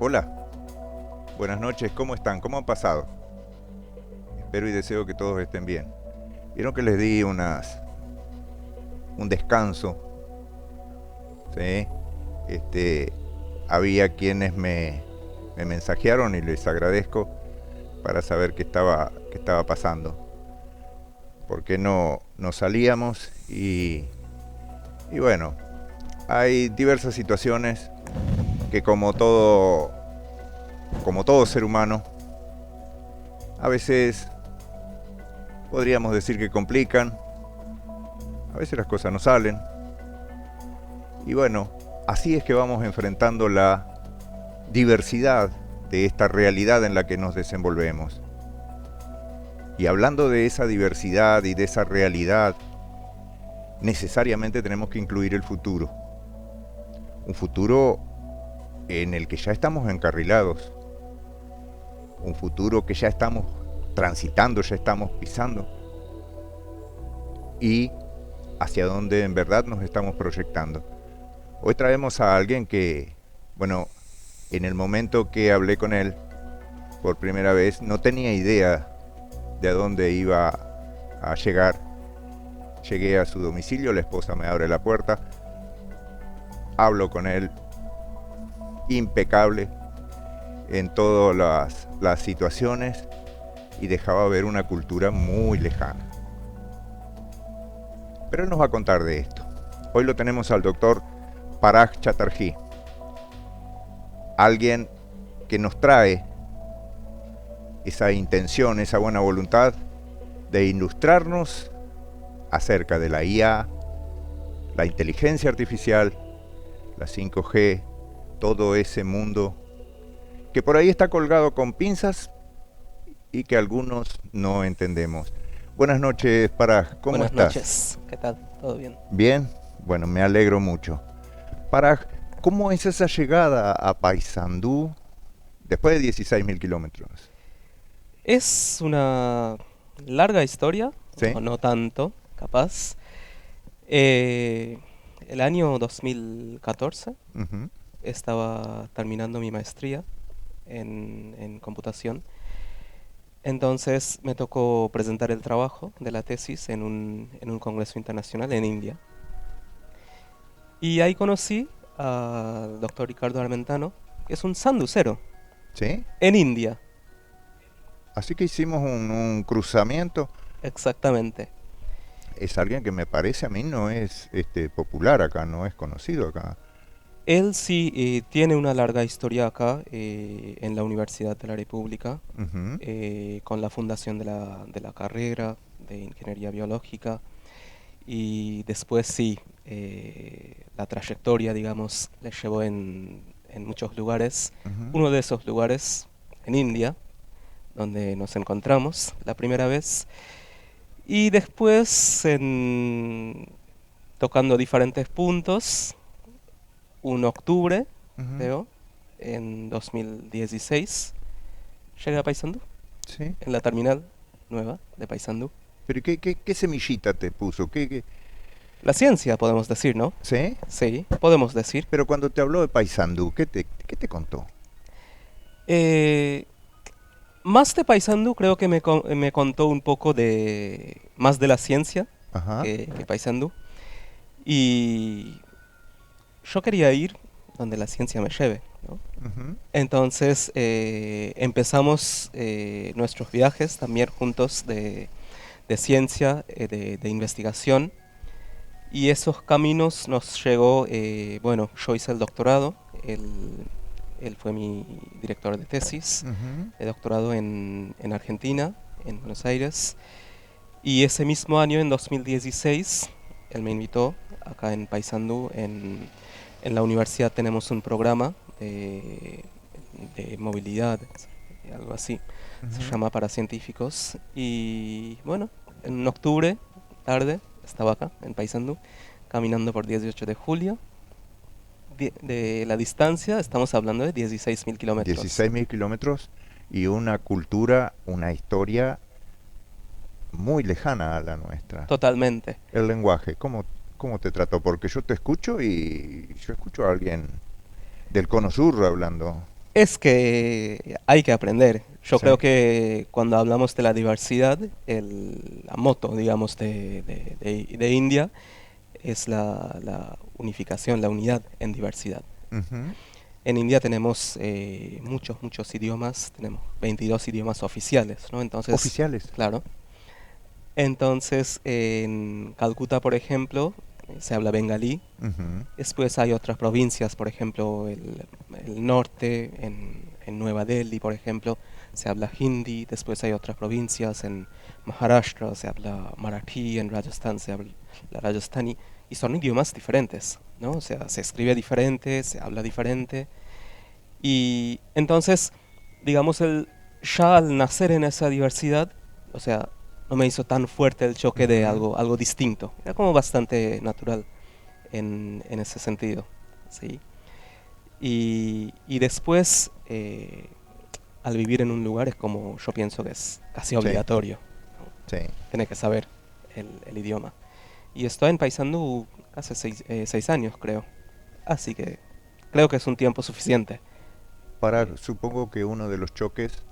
Hola, buenas noches, ¿cómo están? ¿Cómo han pasado? Espero y deseo que todos estén bien. Vieron que les di un descanso, ¿sí? Este, había quienes me mensajearon y les agradezco para saber qué estaba pasando. ¿Por qué no salíamos? Y bueno, hay diversas situaciones que como todo ser humano, a veces podríamos decir que complican, a veces las cosas no salen. Y bueno, así es que vamos enfrentando la diversidad de esta realidad en la que nos desenvolvemos. Y hablando de esa diversidad y de esa realidad, necesariamente tenemos que incluir el futuro. Un futuro en el que ya estamos encarrilados. Un futuro que ya estamos transitando, ya estamos pisando. Y hacia donde en verdad nos estamos proyectando. Hoy traemos a alguien que, bueno, en el momento que hablé con él por primera vez, no tenía idea de a dónde iba a llegar. Llegué a su domicilio, la esposa me abre la puerta, hablo con él, impecable en todas las situaciones y dejaba ver una cultura muy lejana. Pero él nos va a contar de esto. Hoy lo tenemos al doctor Parag Chatterjee, alguien que nos trae esa intención, esa buena voluntad de ilustrarnos acerca de la IA, la inteligencia artificial, la 5G, todo ese mundo que por ahí está colgado con pinzas y que algunos no entendemos. Buenas noches, Parag, ¿cómo Buenas estás? noches, ¿qué tal? ¿Todo bien? Bien, bueno, me alegro mucho. Parag, ¿cómo es esa llegada a Paysandú después de 16.000 kilómetros? Es una larga historia, ¿Sí? o no tanto, capaz. Eh, el año 2014 Ujú. estaba terminando mi maestría en computación. Entonces me tocó presentar el trabajo de la tesis en un congreso internacional en India. Y ahí conocí al doctor Ricardo Armentano, que es un sanducero ¿Sí? en India, Así que hicimos un cruzamiento. exactamente. Es alguien que me parece a mí no es popular acá, no es conocido acá. Él sí tiene una larga historia acá en la Universidad de la República, Ujú. con la fundación de la carrera de Ingeniería Biológica y después sí, la trayectoria, digamos, le llevó en muchos lugares. Ujú. Uno de esos lugares en India, donde nos encontramos la primera vez, y después tocando diferentes puntos. Un octubre, Ujú. creo, en 2016, llegué a Paysandú, Sí. en la terminal nueva de Paysandú. Pero ¿qué semillita te puso? La ciencia, podemos decir, ¿no? ¿Sí? Sí, podemos decir. Pero cuando te habló de Paysandú, ¿qué te contó? Eh, Más de Paysandú, creo que me contó un poco más de la ciencia Ajá. que Paysandú. Y yo quería ir donde la ciencia me lleve, ¿no? Ujú. Entonces empezamos nuestros viajes también juntos de ciencia, de investigación, y esos caminos nos llegó, bueno, yo hice el doctorado, él fue mi director de tesis, Ujú. de doctorado en Argentina, en Buenos Aires, y ese mismo año, en 2016, él me invitó acá en Paysandú, en la universidad tenemos un programa de movilidad, algo así, se Ujú. llama para científicos, y bueno, en octubre, tarde, estaba acá, en Paysandú, caminando por 18 de julio. De la distancia estamos hablando de 16.000 kilómetros. 16.000 kilómetros y una cultura, una historia muy lejana a la nuestra. Totalmente. El lenguaje, ¿cómo te trató? Porque yo te escucho y yo escucho a alguien del Cono Sur hablando. Es que hay que aprender. Yo Sí. creo que cuando hablamos de la diversidad, la moto, digamos, de India es la unificación, la unidad en diversidad. Ujú. En India tenemos muchos idiomas, tenemos 22 idiomas oficiales, ¿no? Entonces, Oficiales. claro. Entonces, en Calcuta, por ejemplo, se habla bengalí. Ujú. Después hay otras provincias, por ejemplo, el norte, en Nueva Delhi, por ejemplo, se habla hindi. Después hay otras provincias, en Maharashtra se habla marathi, en Rajasthan se habla rajasthani. Y son idiomas diferentes, ¿no? O sea, se escribe diferente, se habla diferente. Y entonces, digamos, ya al nacer en esa diversidad, o sea, no me hizo tan fuerte el choque de Ujú. algo distinto. Era como bastante natural en ese sentido, ¿sí? Y después, al vivir en un lugar es como, yo pienso que es casi Sí, obligatorio, ¿no? sí. Tener que saber el idioma. Y estoy en Paysandú hace 6 años, creo. Así que creo que es un tiempo suficiente. Eh, Supongo que uno de los choques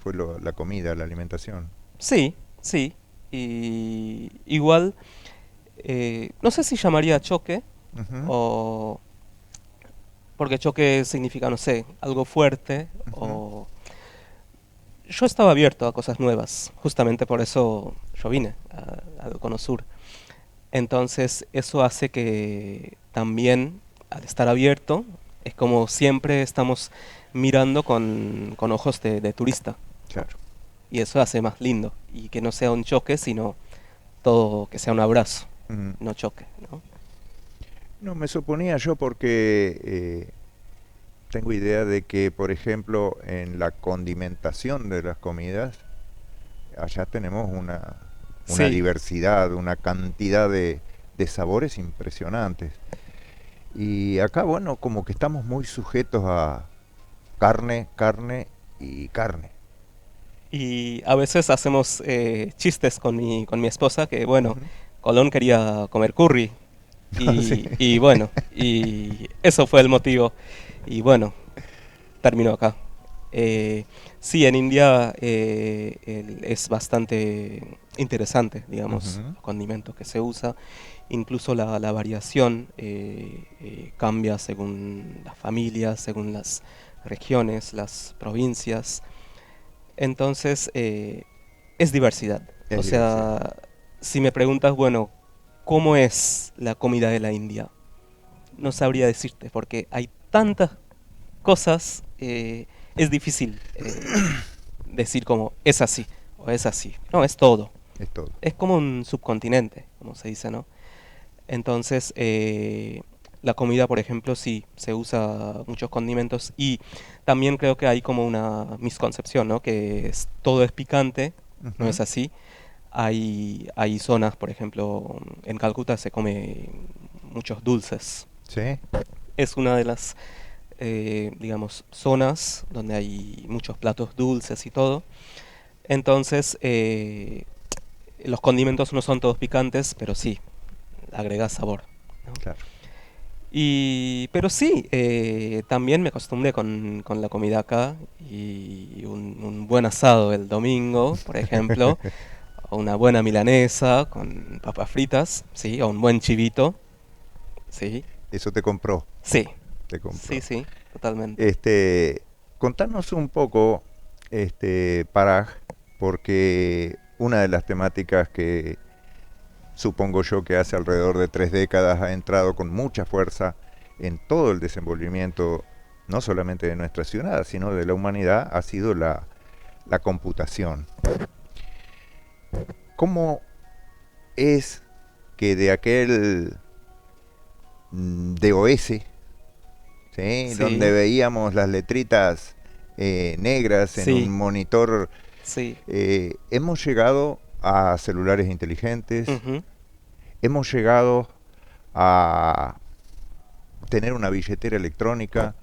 fue la comida, la alimentación. sí, sí. Y igual, no sé si llamaría choque Ujú. o... Porque choque significa, no sé, algo fuerte Ujú. o... Yo estaba abierto a cosas nuevas, justamente por eso yo vine al Cono Sur. Entonces eso hace que también al estar abierto es como siempre estamos mirando con ojos de turista, ¿no? Claro. Y eso hace más lindo y que no sea un choque, sino todo que sea un abrazo, Mm. no choque, ¿no? No, me suponía yo porque tengo idea de que, por ejemplo, en la condimentación de las comidas, allá tenemos una Sí, diversidad, una cantidad de sabores impresionantes. Y acá, bueno, como que estamos muy sujetos a carne, carne y carne. y a veces hacemos chistes con mi esposa que, bueno, Ujú. Colón quería comer curry Sí. y bueno, y eso fue el motivo. Y bueno, terminó acá. Eh, sí, en India es bastante interesante, digamos, Ujú. los condimentos que se usa. Incluso la variación cambia según las familias, según las regiones, las provincias. Entonces, es diversidad. O Es diversidad. sea, si me preguntas, bueno, ¿cómo es la comida de la India? No sabría decirte, porque hay tantas cosas, es difícil decir como es así o es así. No, es todo. Es todo. Es como un subcontinente, como se dice, ¿no? Entonces, la comida, por ejemplo, sí, se usa muchos condimentos y también creo que hay como una misconcepción, ¿no? Que todo es picante, no es Ujú. así. Hay zonas, por ejemplo, en Calcuta se come muchos dulces. Sí. Es una de las, digamos, zonas donde hay muchos platos dulces y todo. Entonces, los condimentos no son todos picantes, pero sí, agrega sabor, ¿no? Claro. Pero sí, también me acostumbré con la comida acá y un buen asado el domingo, por ejemplo, o una buena milanesa con papas fritas, sí, o un buen chivito, sí, Eso te compró. sí, Te sí, compró. sí, totalmente. Este, contanos un poco, Parag, porque una de las temáticas que supongo yo que hace alrededor de 3 décadas ha entrado con mucha fuerza en todo el desenvolvimiento, no solamente de nuestra ciudad, sino de la humanidad, ha sido la computación. ¿Cómo es que de aquel DOS, ¿sí? Donde Sí, veíamos las letritas negras en un sí, monitor, sí, hemos llegado a celulares inteligentes, ujú. hemos llegado a tener una billetera electrónica,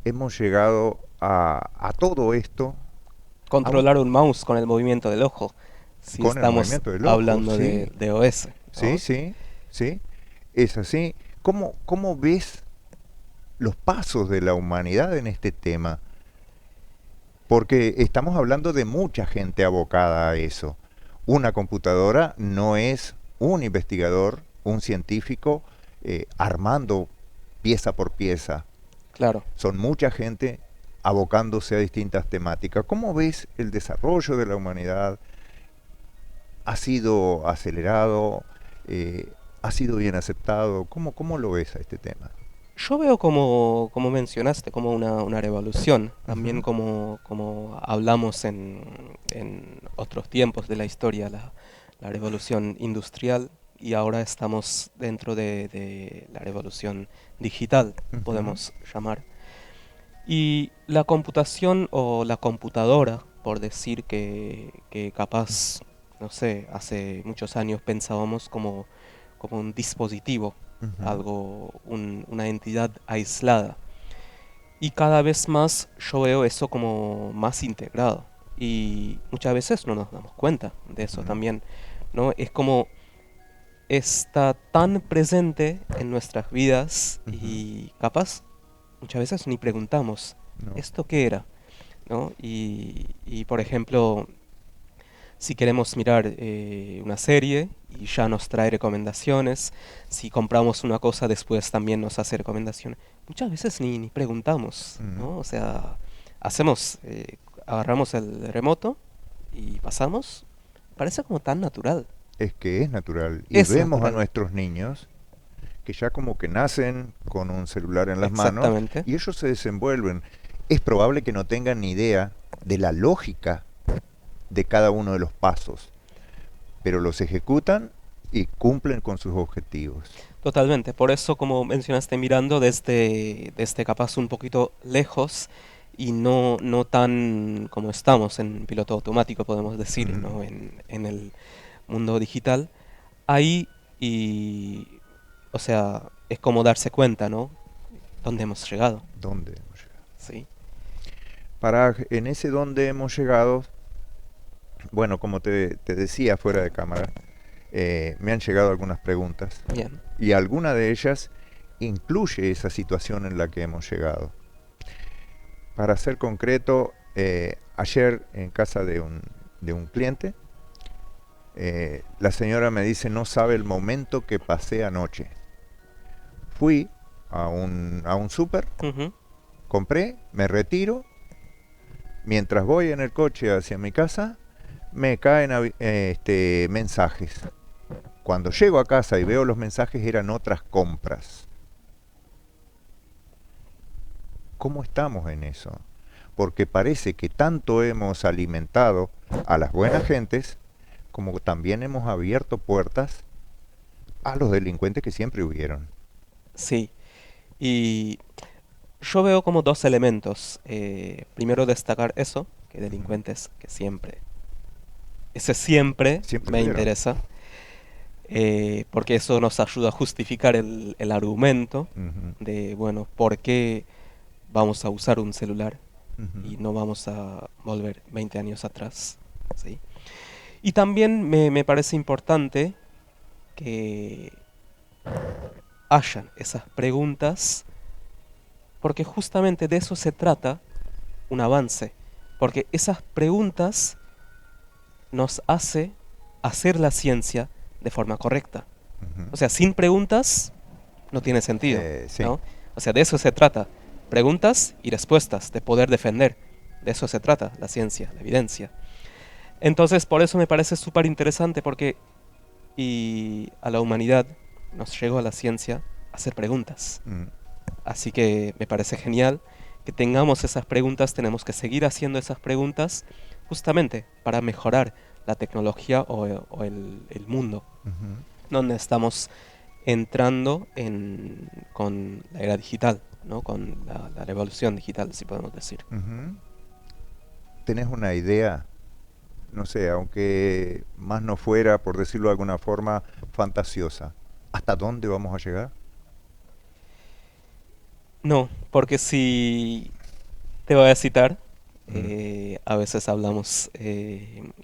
hemos llegado a todo esto a un- Controlar un mouse con el movimiento del ojo, si con el estamos movimiento del ojo, hablando de, sí, de OS, sí, ¿no? sí, sí, es así. ¿Cómo ves los pasos de la humanidad en este tema? Porque estamos hablando de mucha gente abocada a eso. Una computadora no es un investigador, un científico armando pieza por pieza. Claro. Son mucha gente abocándose a distintas temáticas. ¿Cómo ves el desarrollo de la humanidad? ¿Ha sido acelerado? ¿Ha sido bien aceptado? ¿Cómo lo ves a este tema? Yo veo como mencionaste, como una revolución, también Ujú, como hablamos en otros tiempos de la historia, la revolución industrial, y ahora estamos dentro de la revolución digital, ujú, podemos llamar. Y la computación o la computadora, por decir que capaz, no sé, hace muchos años pensábamos como un dispositivo, ujú, algo, una entidad aislada. Y cada vez más yo veo eso como más integrado. Y muchas veces no nos damos cuenta de eso ujú. también, ¿no? Es como está tan presente en nuestras vidas Ujú. y capaz muchas veces ni preguntamos, No. ¿esto qué era? ¿No? Y, por ejemplo, si queremos mirar una serie y ya nos trae recomendaciones, si compramos una cosa después también nos hace recomendaciones, muchas veces ni preguntamos, Ujú. ¿no? O sea, hacemos, agarramos el remoto y pasamos, parece como tan natural, Es que es natural. Y es vemos a natural, nuestros niños que ya como que nacen con un celular en las manos exactamente, y ellos se desenvuelven. Es probable que no tengan ni idea de la lógica de cada uno de los pasos, pero los ejecutan y cumplen con sus objetivos. totalmente. Por eso, como mencionaste, mirando desde capaz un poquito lejos y no tan como estamos en piloto automático, podemos decir, Ujú. ¿no? En el mundo digital, ahí y, o sea, es como darse cuenta, ¿no? ¿Dónde hemos llegado? ¿Dónde hemos llegado? Sí, En ese dónde hemos llegado, bueno, como te decía fuera de cámara, me han llegado algunas preguntas bien. y alguna de ellas incluye esa situación en la que hemos llegado. Para ser concreto, ayer en casa de un cliente, la señora me dice no sabe el momento que pasé anoche. Fui a un súper, Ujú. compré, me retiro, mientras voy en el coche hacia mi casa, me caen mensajes. Cuando llego a casa y veo los mensajes eran otras compras. ¿Cómo estamos en eso? Porque parece que tanto hemos alimentado a las buenas gentes como también hemos abierto puertas a los delincuentes que siempre hubieron. Sí, y yo veo como dos elementos. Primero destacar eso, que Ujú. delincuentes que siempre, ese siempre Siempre me hubieron. interesa. Porque eso nos ayuda a justificar el argumento Ujú, de, bueno, ¿por qué vamos a usar un celular ujú, y no vamos a volver 20 años atrás? ¿Sí? Y también me parece importante que hayan esas preguntas, porque justamente de eso se trata un avance, porque esas preguntas nos hace hacer la ciencia de forma correcta. ujú. O sea, sin preguntas no tiene sentido, Sí. ¿no? O sea, de eso se trata. Preguntas y respuestas, de poder defender. De eso se trata la ciencia, la evidencia. Entonces, por eso me parece súper interesante porque y a la humanidad nos llegó a la ciencia a hacer preguntas. Mm, Así que me parece genial que tengamos esas preguntas, tenemos que seguir haciendo esas preguntas justamente para mejorar la tecnología o el mundo ujú, donde estamos entrando con la era digital, ¿no? Con la revolución digital, si podemos decir. ujú. ¿Tenés una idea? No sé, aunque más no fuera, por decirlo de alguna forma, fantasiosa. ¿Hasta dónde vamos a llegar? No, porque si te voy a citar, Mm, a veces hablamos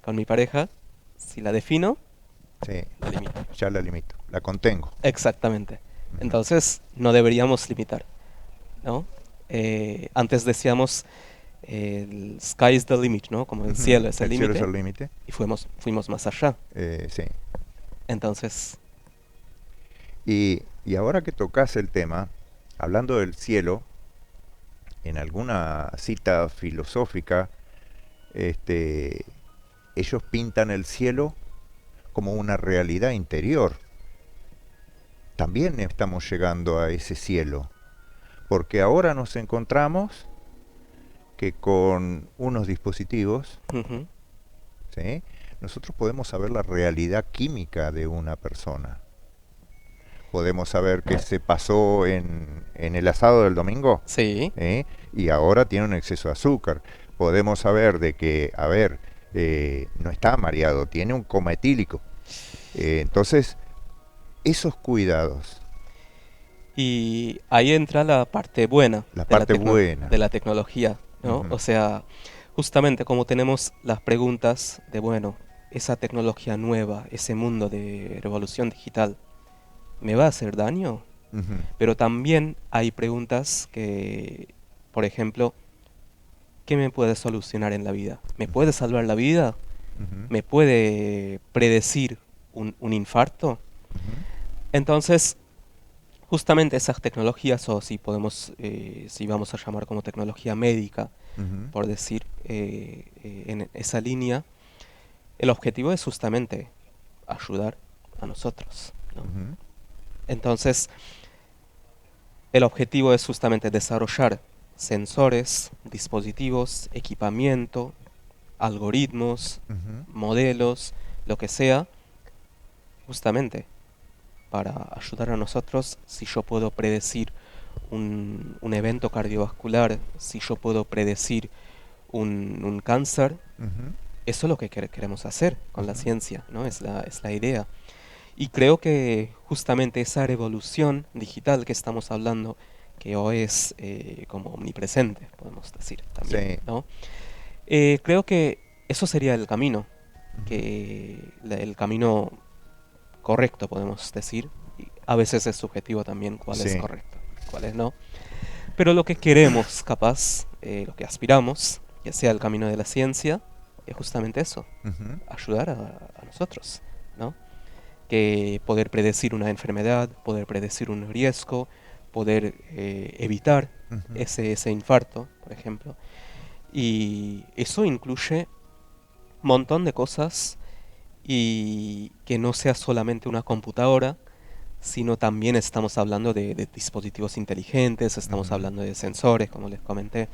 con mi pareja, si la defino, sí, la limito. ya la limito, la contengo. Exactamente. Ujú, Entonces, no deberíamos limitar, ¿no? Antes decíamos, el sky is the limit, ¿no? Como el Ujú. cielo es el El cielo es límite, el límite. y fuimos más allá. Sí. Entonces, Y ahora que tocas el tema, hablando del cielo, en alguna cita filosófica, este, ellos pintan el cielo como una realidad interior. También estamos llegando a ese cielo, porque ahora nos encontramos que con unos dispositivos, ujú, ¿sí? Nosotros podemos saber la realidad química de una persona. Podemos saber qué se pasó en el asado del domingo, sí, ¿eh? Y ahora tiene un exceso de azúcar. Podemos saber de que, a ver, no está mareado, tiene un coma etílico. Entonces, esos cuidados, y ahí entra la parte buena la de parte buena. de la tecnología, ¿no? Ujú, O sea, justamente como tenemos las preguntas de, bueno, esa tecnología nueva, ese mundo de revolución digital, ¿me va a hacer daño? ujú, Pero también hay preguntas que, por ejemplo, ¿qué me puede solucionar en la vida? ¿Me puede salvar la vida? ujú, ¿Me puede predecir un infarto? ujú, Entonces, justamente esas tecnologías, o si podemos, si vamos a llamar como tecnología médica, ujú, por decir, en esa línea, el objetivo es justamente ayudar a nosotros, ¿no? ujú, Entonces, el objetivo es justamente desarrollar sensores, dispositivos, equipamiento, algoritmos, ujú, modelos, lo que sea, justamente para ayudar a nosotros. Si yo puedo predecir un evento cardiovascular, si yo puedo predecir un cáncer, ujú, eso es lo que queremos hacer con la ujú, ciencia, ¿no? Es la idea. Y creo que justamente esa revolución digital que estamos hablando, que hoy es como omnipresente, podemos decir también, sí, ¿no? Creo que eso sería el camino, ujú, que el camino correcto, podemos decir. Y a veces es subjetivo también cuál es sí, correcto, cuál es no. Pero lo que queremos, capaz, lo que aspiramos, que sea el camino de la ciencia, es justamente eso, ujú, ayudar a nosotros, ¿no? Que poder predecir una enfermedad, poder predecir un riesgo, poder evitar ujú, ese infarto, por ejemplo. Y eso incluye un montón de cosas y que no sea solamente una computadora, sino también estamos hablando de dispositivos inteligentes, estamos ujú, hablando de sensores, como les comenté,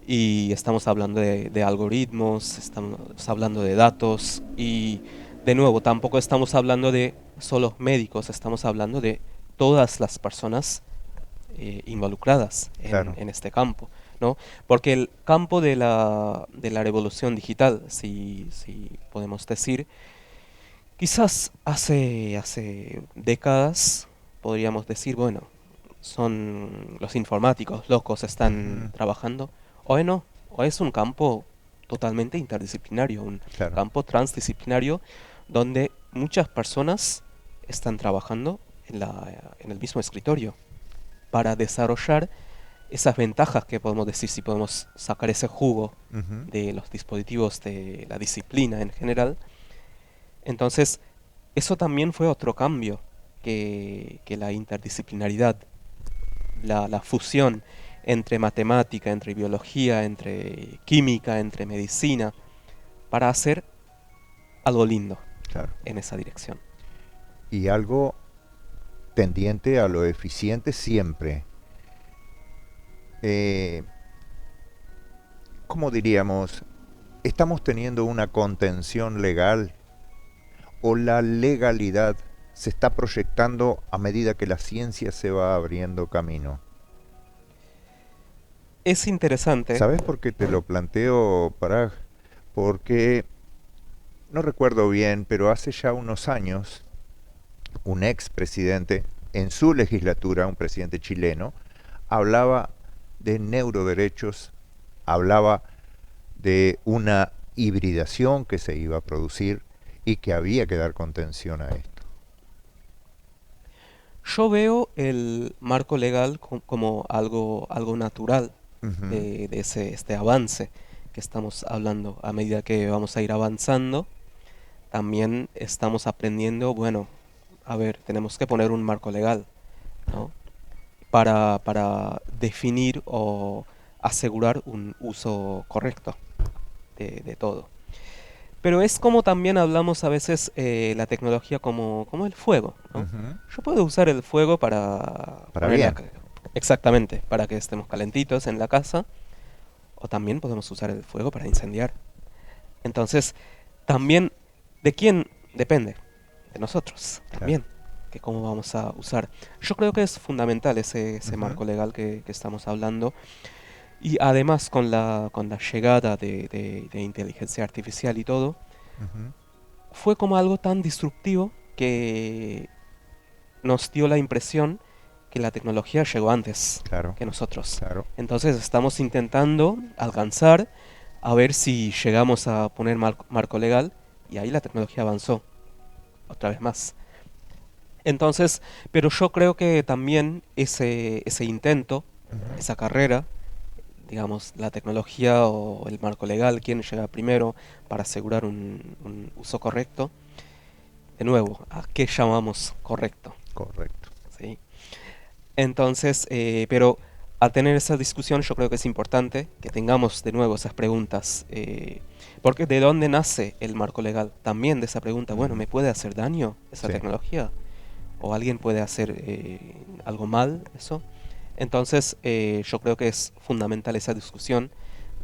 y estamos hablando de algoritmos, estamos hablando de datos y de nuevo, tampoco estamos hablando de solo médicos, estamos hablando de todas las personas involucradas claro, en este campo, ¿no? Porque el campo de la revolución digital, si podemos decir, quizás hace décadas podríamos decir, bueno, son los informáticos locos, están ujú, trabajando. Hoy no, hoy es un campo totalmente interdisciplinario, un claro, campo transdisciplinario donde muchas personas están trabajando en el mismo escritorio para desarrollar esas ventajas que podemos decir, si podemos sacar ese jugo ujú, de los dispositivos de la disciplina en general. Entonces, eso también fue otro cambio que la interdisciplinaridad, la fusión entre matemática, entre biología, entre química, entre medicina, para hacer algo lindo claro. en esa dirección. Y algo tendiente a lo eficiente siempre. Eh, ¿Cómo diríamos? ¿Estamos teniendo una contención legal o la legalidad se está proyectando a medida que la ciencia se va abriendo camino? Es interesante. ¿Sabes por qué te lo planteo, Parag? Porque no recuerdo bien, pero hace ya unos años, un ex presidente, en su legislatura, un presidente chileno, hablaba de neuroderechos, hablaba de una hibridación que se iba a producir y que había que dar contención a esto. Yo veo el marco legal como algo natural, Ujú. de este avance que estamos hablando. A medida que vamos a ir avanzando, también estamos aprendiendo, bueno, a ver, tenemos que poner un marco legal, ¿no? Para definir o asegurar un uso correcto de todo. Pero es como también hablamos a veces la tecnología como el fuego, ¿no? Ujú. Yo puedo usar el fuego para Para poner bien. exactamente, para que estemos calentitos en la casa, o también podemos usar el fuego para incendiar. Entonces, también, ¿de quién depende? De nosotros, Claro. también, que cómo vamos a usar. Yo creo que es fundamental ese Ujú. marco legal que estamos hablando. Y además con la llegada de inteligencia artificial y todo, Ujú. fue como algo tan disruptivo que nos dio la impresión que la tecnología llegó antes Claro, que nosotros. claro. Entonces estamos intentando alcanzar a ver si llegamos a poner marco legal y ahí la tecnología avanzó otra vez más. Entonces, pero yo creo que también ese intento, Ujú. esa carrera, digamos, la tecnología o el marco legal, quién llega primero para asegurar un uso correcto, de nuevo, ¿a qué llamamos correcto? Correcto. ¿Sí? Entonces, pero al tener esa discusión yo creo que es importante que tengamos de nuevo esas preguntas, porque ¿de dónde nace el marco legal? También de esa pregunta, bueno, Ujú. ¿me puede hacer daño esa Sí. tecnología? ¿O alguien puede hacer algo mal eso? Entonces, yo creo que es fundamental esa discusión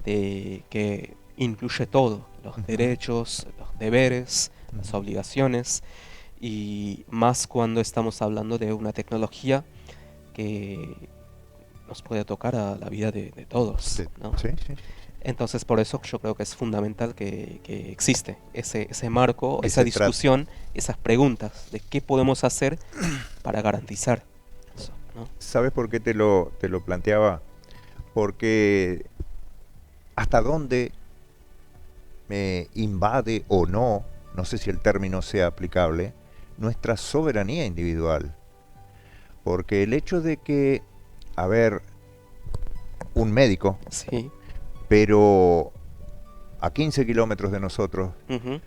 de que incluye todo, los Ujú. derechos, los deberes, las Ujú. obligaciones, y más cuando estamos hablando de una tecnología que nos puede tocar a la vida de todos, ¿no? Sí, sí, sí. Entonces, por eso yo creo que es fundamental que existe ese marco, Y esa se trata. discusión, esas preguntas de qué podemos hacer para garantizar eso, ¿no? ¿Sabes por qué te lo planteaba? Porque hasta dónde invade o no, no sé si el término sea aplicable, nuestra soberanía individual. Porque el hecho de que, a ver, un médico, Sí, pero a 15 kilómetros de nosotros, ujú,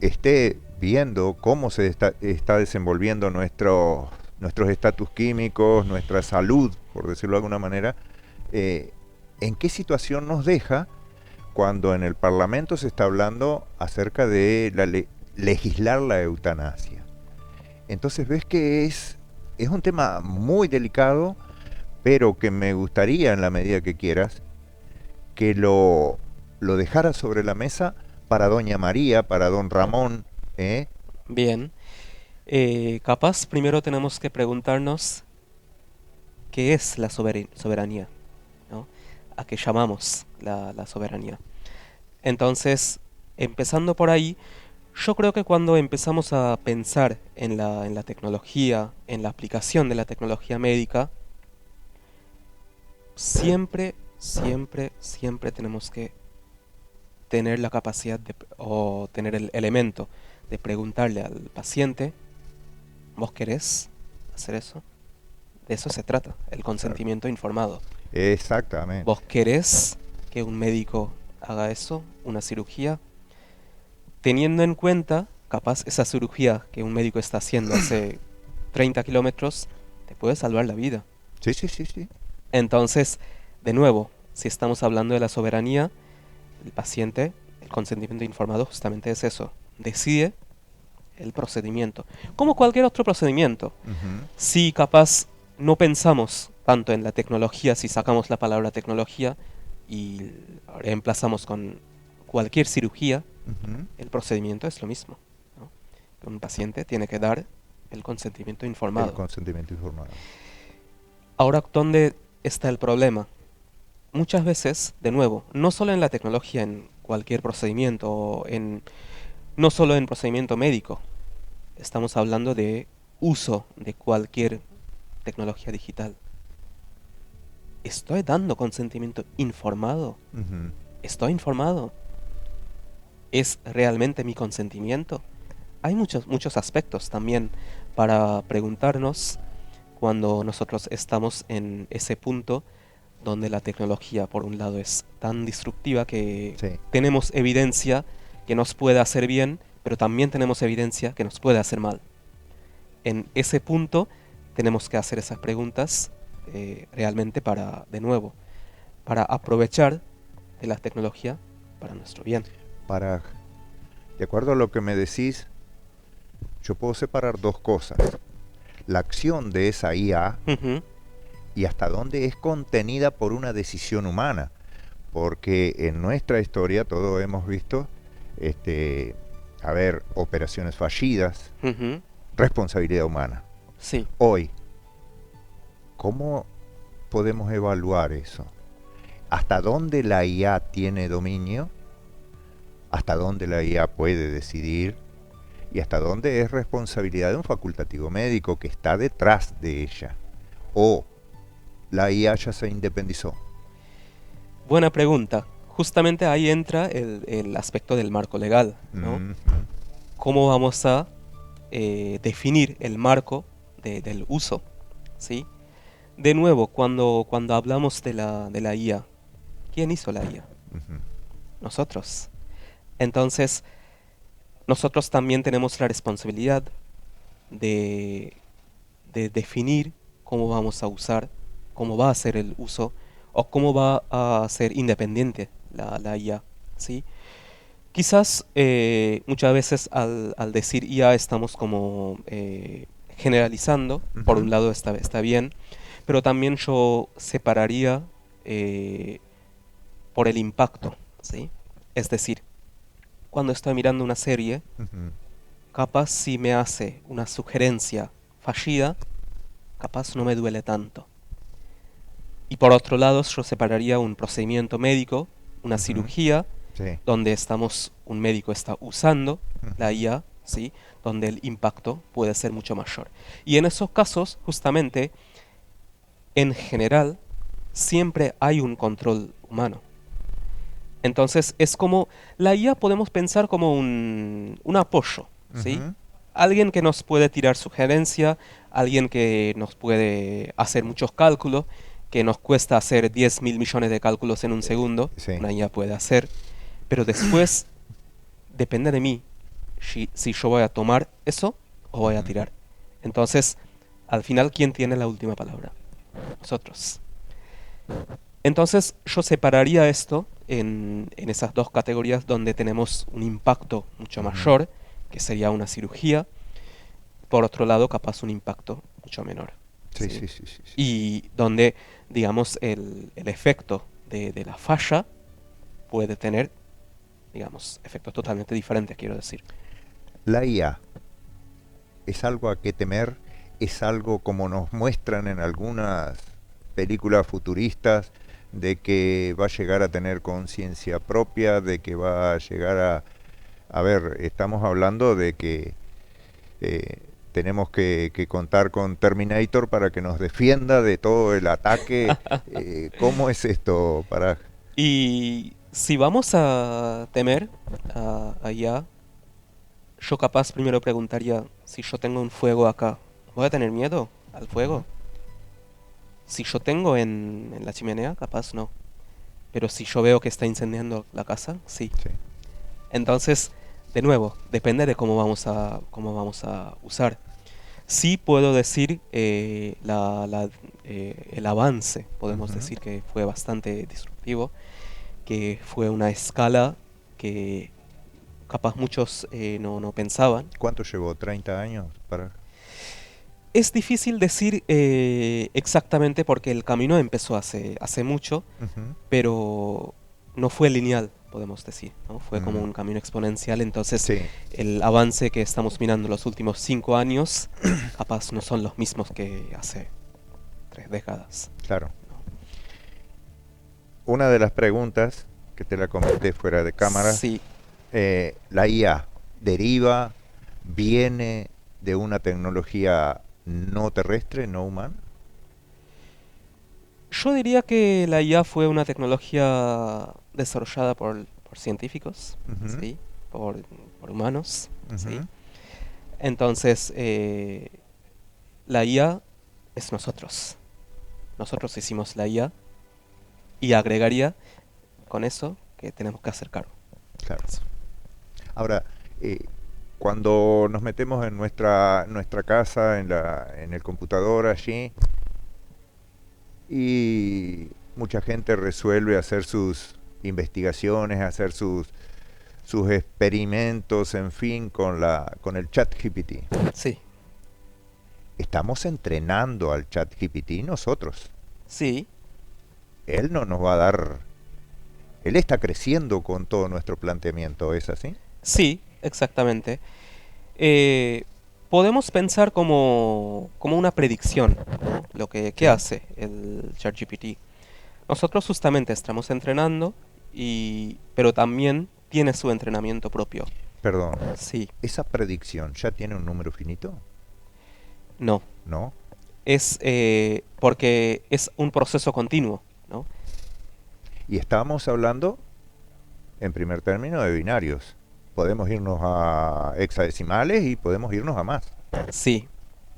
esté viendo cómo se está desenvolviendo nuestros estatus químicos, nuestra salud, por decirlo de alguna manera, eh, en qué situación nos deja cuando en el Parlamento se está hablando acerca de legislar la eutanasia. Entonces ves que es un tema muy delicado, pero que me gustaría, en la medida que quieras, que lo dejara sobre la mesa para Doña María, para Don Ramón, ¿eh? bien. Capaz primero tenemos que preguntarnos qué es la soberanía, ¿no? ¿A qué llamamos la soberanía? Entonces, empezando por ahí, yo creo que cuando empezamos a pensar en la tecnología, en la aplicación de la tecnología médica, siempre tenemos que tener la capacidad o tener el elemento de preguntarle al paciente, ¿vos querés hacer eso? De eso se trata, el Claro. consentimiento informado. Exactamente. ¿Vos querés que un médico haga eso, una cirugía? Teniendo en cuenta, capaz esa cirugía que un médico está haciendo hace 30 kilómetros, te puede salvar la vida. Sí, sí, sí, sí. Entonces, de nuevo, si estamos hablando de la soberanía, el paciente, el consentimiento informado justamente es eso. Decide el procedimiento. Como cualquier otro procedimiento. Ujú. Si capaz no pensamos tanto en la tecnología, si sacamos la palabra tecnología y reemplazamos con cualquier cirugía, Ujú. el procedimiento es lo mismo, ¿no? Un paciente tiene que dar el consentimiento El informado. consentimiento informado. Ahora, ¿dónde está el problema? Muchas veces, de nuevo, no solo en la tecnología, en cualquier procedimiento, no solo en procedimiento médico, estamos hablando de uso de cualquier tecnología digital. ¿Estoy dando consentimiento informado? Ujú. ¿Estoy informado? ¿Es realmente mi consentimiento? Hay muchos aspectos también para preguntarnos cuando nosotros estamos en ese punto donde la tecnología, por un lado, es tan destructiva que Sí. tenemos evidencia que nos puede hacer bien, pero también tenemos evidencia que nos puede hacer mal. En ese punto tenemos que hacer esas preguntas realmente para, de nuevo, para aprovechar de la tecnología para nuestro bien. Para, de acuerdo a lo que me decís, yo puedo separar dos cosas. La acción de esa IA Ujú, y hasta dónde es contenida por una decisión humana. Porque en nuestra historia todos hemos visto, a ver, operaciones fallidas, ujú, responsabilidad humana. sí. Hoy, ¿cómo podemos evaluar eso? ¿Hasta dónde la IA tiene dominio? ¿Hasta dónde la IA puede decidir? ¿Y hasta dónde es responsabilidad de un facultativo médico que está detrás de ella? ¿O la IA ya se independizó? Buena pregunta. Justamente ahí entra el aspecto del marco legal, ¿no? Mm, ¿Cómo vamos a definir el marco del uso? ¿Sí? De nuevo, cuando hablamos de la IA, ¿quién hizo la IA? ujú, Nosotros. Entonces, nosotros también tenemos la responsabilidad de, de definir cómo vamos a usar, cómo va a ser el uso o cómo va a ser independiente la IA, ¿sí? Quizás muchas veces al decir IA estamos como generalizando, por ujú, un lado está bien, pero también yo separaría eh, por el impacto, ¿sí? Es decir, cuando estoy mirando una serie, ujú. capaz si me hace una sugerencia fallida, capaz no me duele tanto. Y por otro lado, yo separaría un procedimiento médico, una Ujú, cirugía, sí. donde un médico está usando la Ujú, IA, ¿sí? Donde el impacto puede ser mucho mayor. Y en esos casos, justamente, en general, siempre hay un control humano. Entonces, es como, la IA podemos pensar como un apoyo, ¿sí? ujú, Alguien que nos puede tirar sugerencia, alguien que nos puede hacer muchos cálculos, que nos cuesta hacer 10.000 millones de cálculos en un segundo, sí. una IA puede hacer, pero después depende de mí si yo voy a tomar eso o voy a Ujú. tirar. Entonces, al final, ¿quién tiene la última palabra? Nosotros. Entonces, yo separaría esto en esas dos categorías donde tenemos un impacto mucho Ujú. mayor, que sería una cirugía, por otro lado, capaz un impacto mucho menor, Sí, ¿sí? sí, sí, sí, sí. Y donde, digamos, el efecto de la falla puede tener, digamos, efectos totalmente diferentes, quiero decir. La IA es algo a qué temer, es algo como nos muestran en algunas películas futuristas, de que va a llegar a tener conciencia propia, de que va a llegar a ver, estamos hablando de que tenemos que contar con Terminator para que nos defienda de todo el ataque. ¿Cómo es esto para...? Y si vamos a temer a IA, yo capaz primero preguntaría, si yo tengo un fuego acá, ¿voy a tener miedo al Ujú, fuego? Si yo tengo en la chimenea, capaz no. Pero si yo veo que está incendiando la casa, sí. sí. Entonces, de nuevo, depende de cómo vamos a usar. Sí puedo decir el avance, podemos Ujú. decir que fue bastante disruptivo, que fue una escala que capaz muchos no pensaban. ¿Cuánto llevó? ¿30 años para...? Es difícil decir exactamente porque el camino empezó hace mucho, Ujú. pero no fue lineal, podemos decir, ¿no? Fue como Mm, un camino exponencial, entonces sí, el avance que estamos mirando los últimos 5 años capaz no son los mismos que hace 3 décadas, claro. ¿no? Una de las preguntas que te la comenté fuera de cámara, Sí, la IA deriva, viene de una tecnología no terrestre, no humana. yo diría que la IA fue una tecnología desarrollada por científicos, Ujú, ¿sí? Por, por humanos, ¿sí? ujú, Entonces, la IA es nosotros. Nosotros hicimos la IA y agregaría con eso que tenemos que hacer cargo. Claro. Ahora, eh, cuando nos metemos en nuestra casa, en el computador allí, y mucha gente resuelve hacer sus investigaciones, hacer sus experimentos, en fin, con el chat GPT. Sí, Estamos entrenando al chat GPT nosotros. sí, Él no nos va a dar... Él está creciendo con todo nuestro planteamiento, ¿es así? sí, exactamente. Eh, Podemos pensar como una predicción, ¿no? ¿Qué Sí. hace el ChatGPT? Nosotros justamente estamos entrenando, pero también tiene su entrenamiento propio. Perdón, Sí, ¿esa predicción ya tiene un número finito? no. ¿No? Es porque es un proceso continuo, ¿no? Y estábamos hablando, en primer término, de binarios. Podemos irnos a hexadecimales y podemos irnos a más. Sí.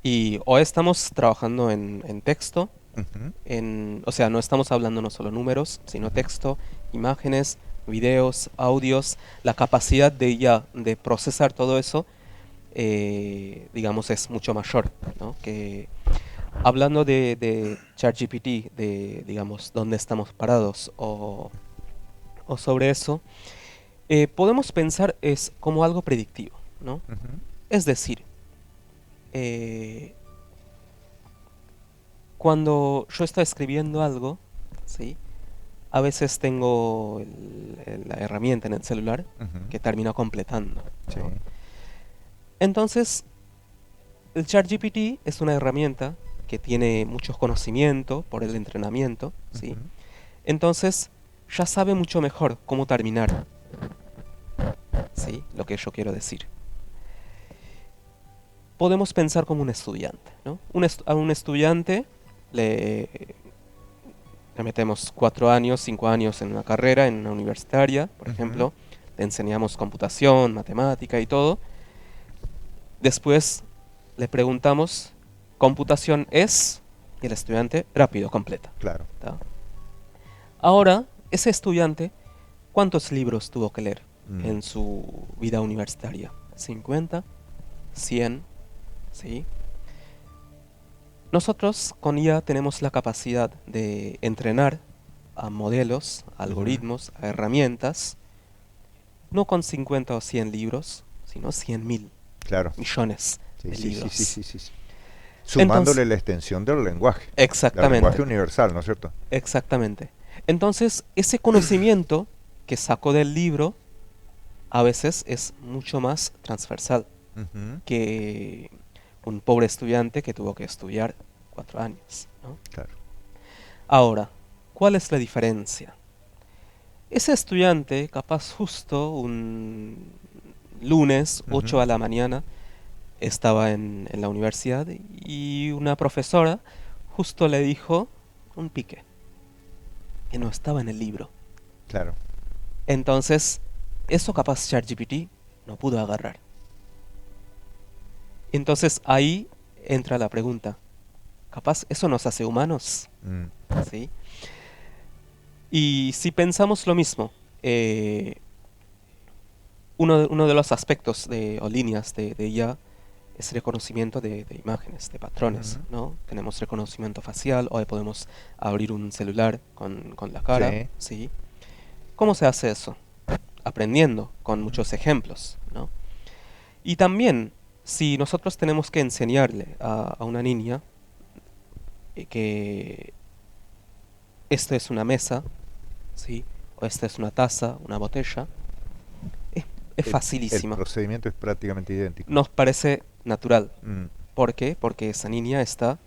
Y o estamos trabajando en texto, Ujú, o sea, no estamos hablando no solo números, sino ujú. texto, imágenes, videos, audios. La capacidad de ya de procesar todo eso, digamos, es mucho mayor, ¿no? Que hablando de ChatGPT, de, digamos, dónde estamos parados o sobre eso, podemos pensar es como algo predictivo, ¿no? Ujú. Es decir, eh, cuando yo estoy escribiendo algo, ¿sí? A veces tengo la herramienta en el celular Ujú. que termina completando, Sí. ¿no? Entonces, el ChatGPT es una herramienta que tiene mucho conocimiento por el entrenamiento, ¿sí? Ujú. Entonces, ya sabe mucho mejor cómo terminar, ¿sí? Lo que yo quiero decir. Podemos pensar como un estudiante, ¿no? A un estudiante le, le metemos 4 años, 5 años en una carrera, en una universitaria, por Ujú. ejemplo, le enseñamos computación, matemática y todo. Después le preguntamos, ¿computación es? Y el estudiante rápido completa. Claro. ¿Tá? Ahora, ese estudiante, ¿cuántos libros tuvo que leer Mm. en su vida universitaria? ¿50? ¿100? ¿Sí? Nosotros con IA tenemos la capacidad de entrenar a modelos, a Ujú. algoritmos, a herramientas, no con 50 o 100 libros, sino 100.000 Claro. millones Sí, de sí, sí, sí, libros. sí, sí. Entonces, Sumándole la extensión del lenguaje exactamente, universal, ¿no es cierto? exactamente. Entonces, ese conocimiento que sacó del libro a veces es mucho más transversal Ujú. que un pobre estudiante que tuvo que estudiar 4 años, ¿no? Claro. Ahora, ¿cuál es la diferencia? Ese estudiante, capaz justo un lunes, Ujú. 8 de la mañana, estaba en la universidad y una profesora justo le dijo un pique que no estaba en el libro. Claro. Entonces, eso capaz ChatGPT no pudo agarrar. Entonces ahí entra la pregunta, capaz eso nos hace humanos, Mm. ¿sí? Y si pensamos lo mismo, eh, uno de los aspectos o líneas de IA es reconocimiento de imágenes, de patrones, Ujú. ¿no? Tenemos reconocimiento facial, hoy podemos abrir un celular con la cara, Sí. ¿sí? ¿Cómo se hace eso? Aprendiendo, con Ujú. muchos ejemplos, ¿no? Y también, si nosotros tenemos que enseñarle a una niña que esto es una mesa, ¿sí? O esta es una taza, una botella, es, es El facilísimo. procedimiento es prácticamente idéntico. Nos parece natural. Mm. ¿Por qué? Porque esa niña está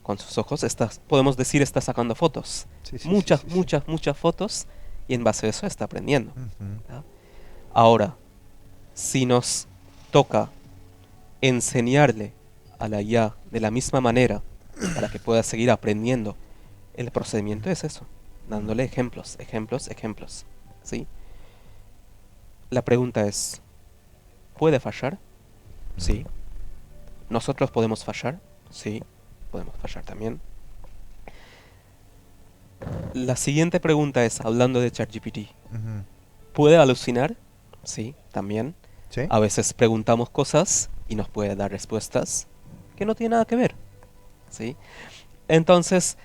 con sus ojos, podemos decir, está sacando fotos. Sí, sí, sí, Muchas, sí, sí. muchas, muchas fotos y en base a eso está aprendiendo. Ujú. ¿Tá? Ahora, si nos toca enseñarle a la IA de la misma manera para que pueda seguir aprendiendo, el procedimiento es eso, Mm. dándole ejemplos, ejemplos, ejemplos. ¿Sí? La pregunta es, ¿puede fallar? Ujú. Sí. ¿Nosotros podemos fallar? Sí, podemos fallar también. La siguiente pregunta es, hablando de ChatGPT, Ujú. ¿puede alucinar? Sí, también. ¿Sí? A veces preguntamos cosas y nos puede dar respuestas que no tienen nada que ver, ¿sí? Entonces,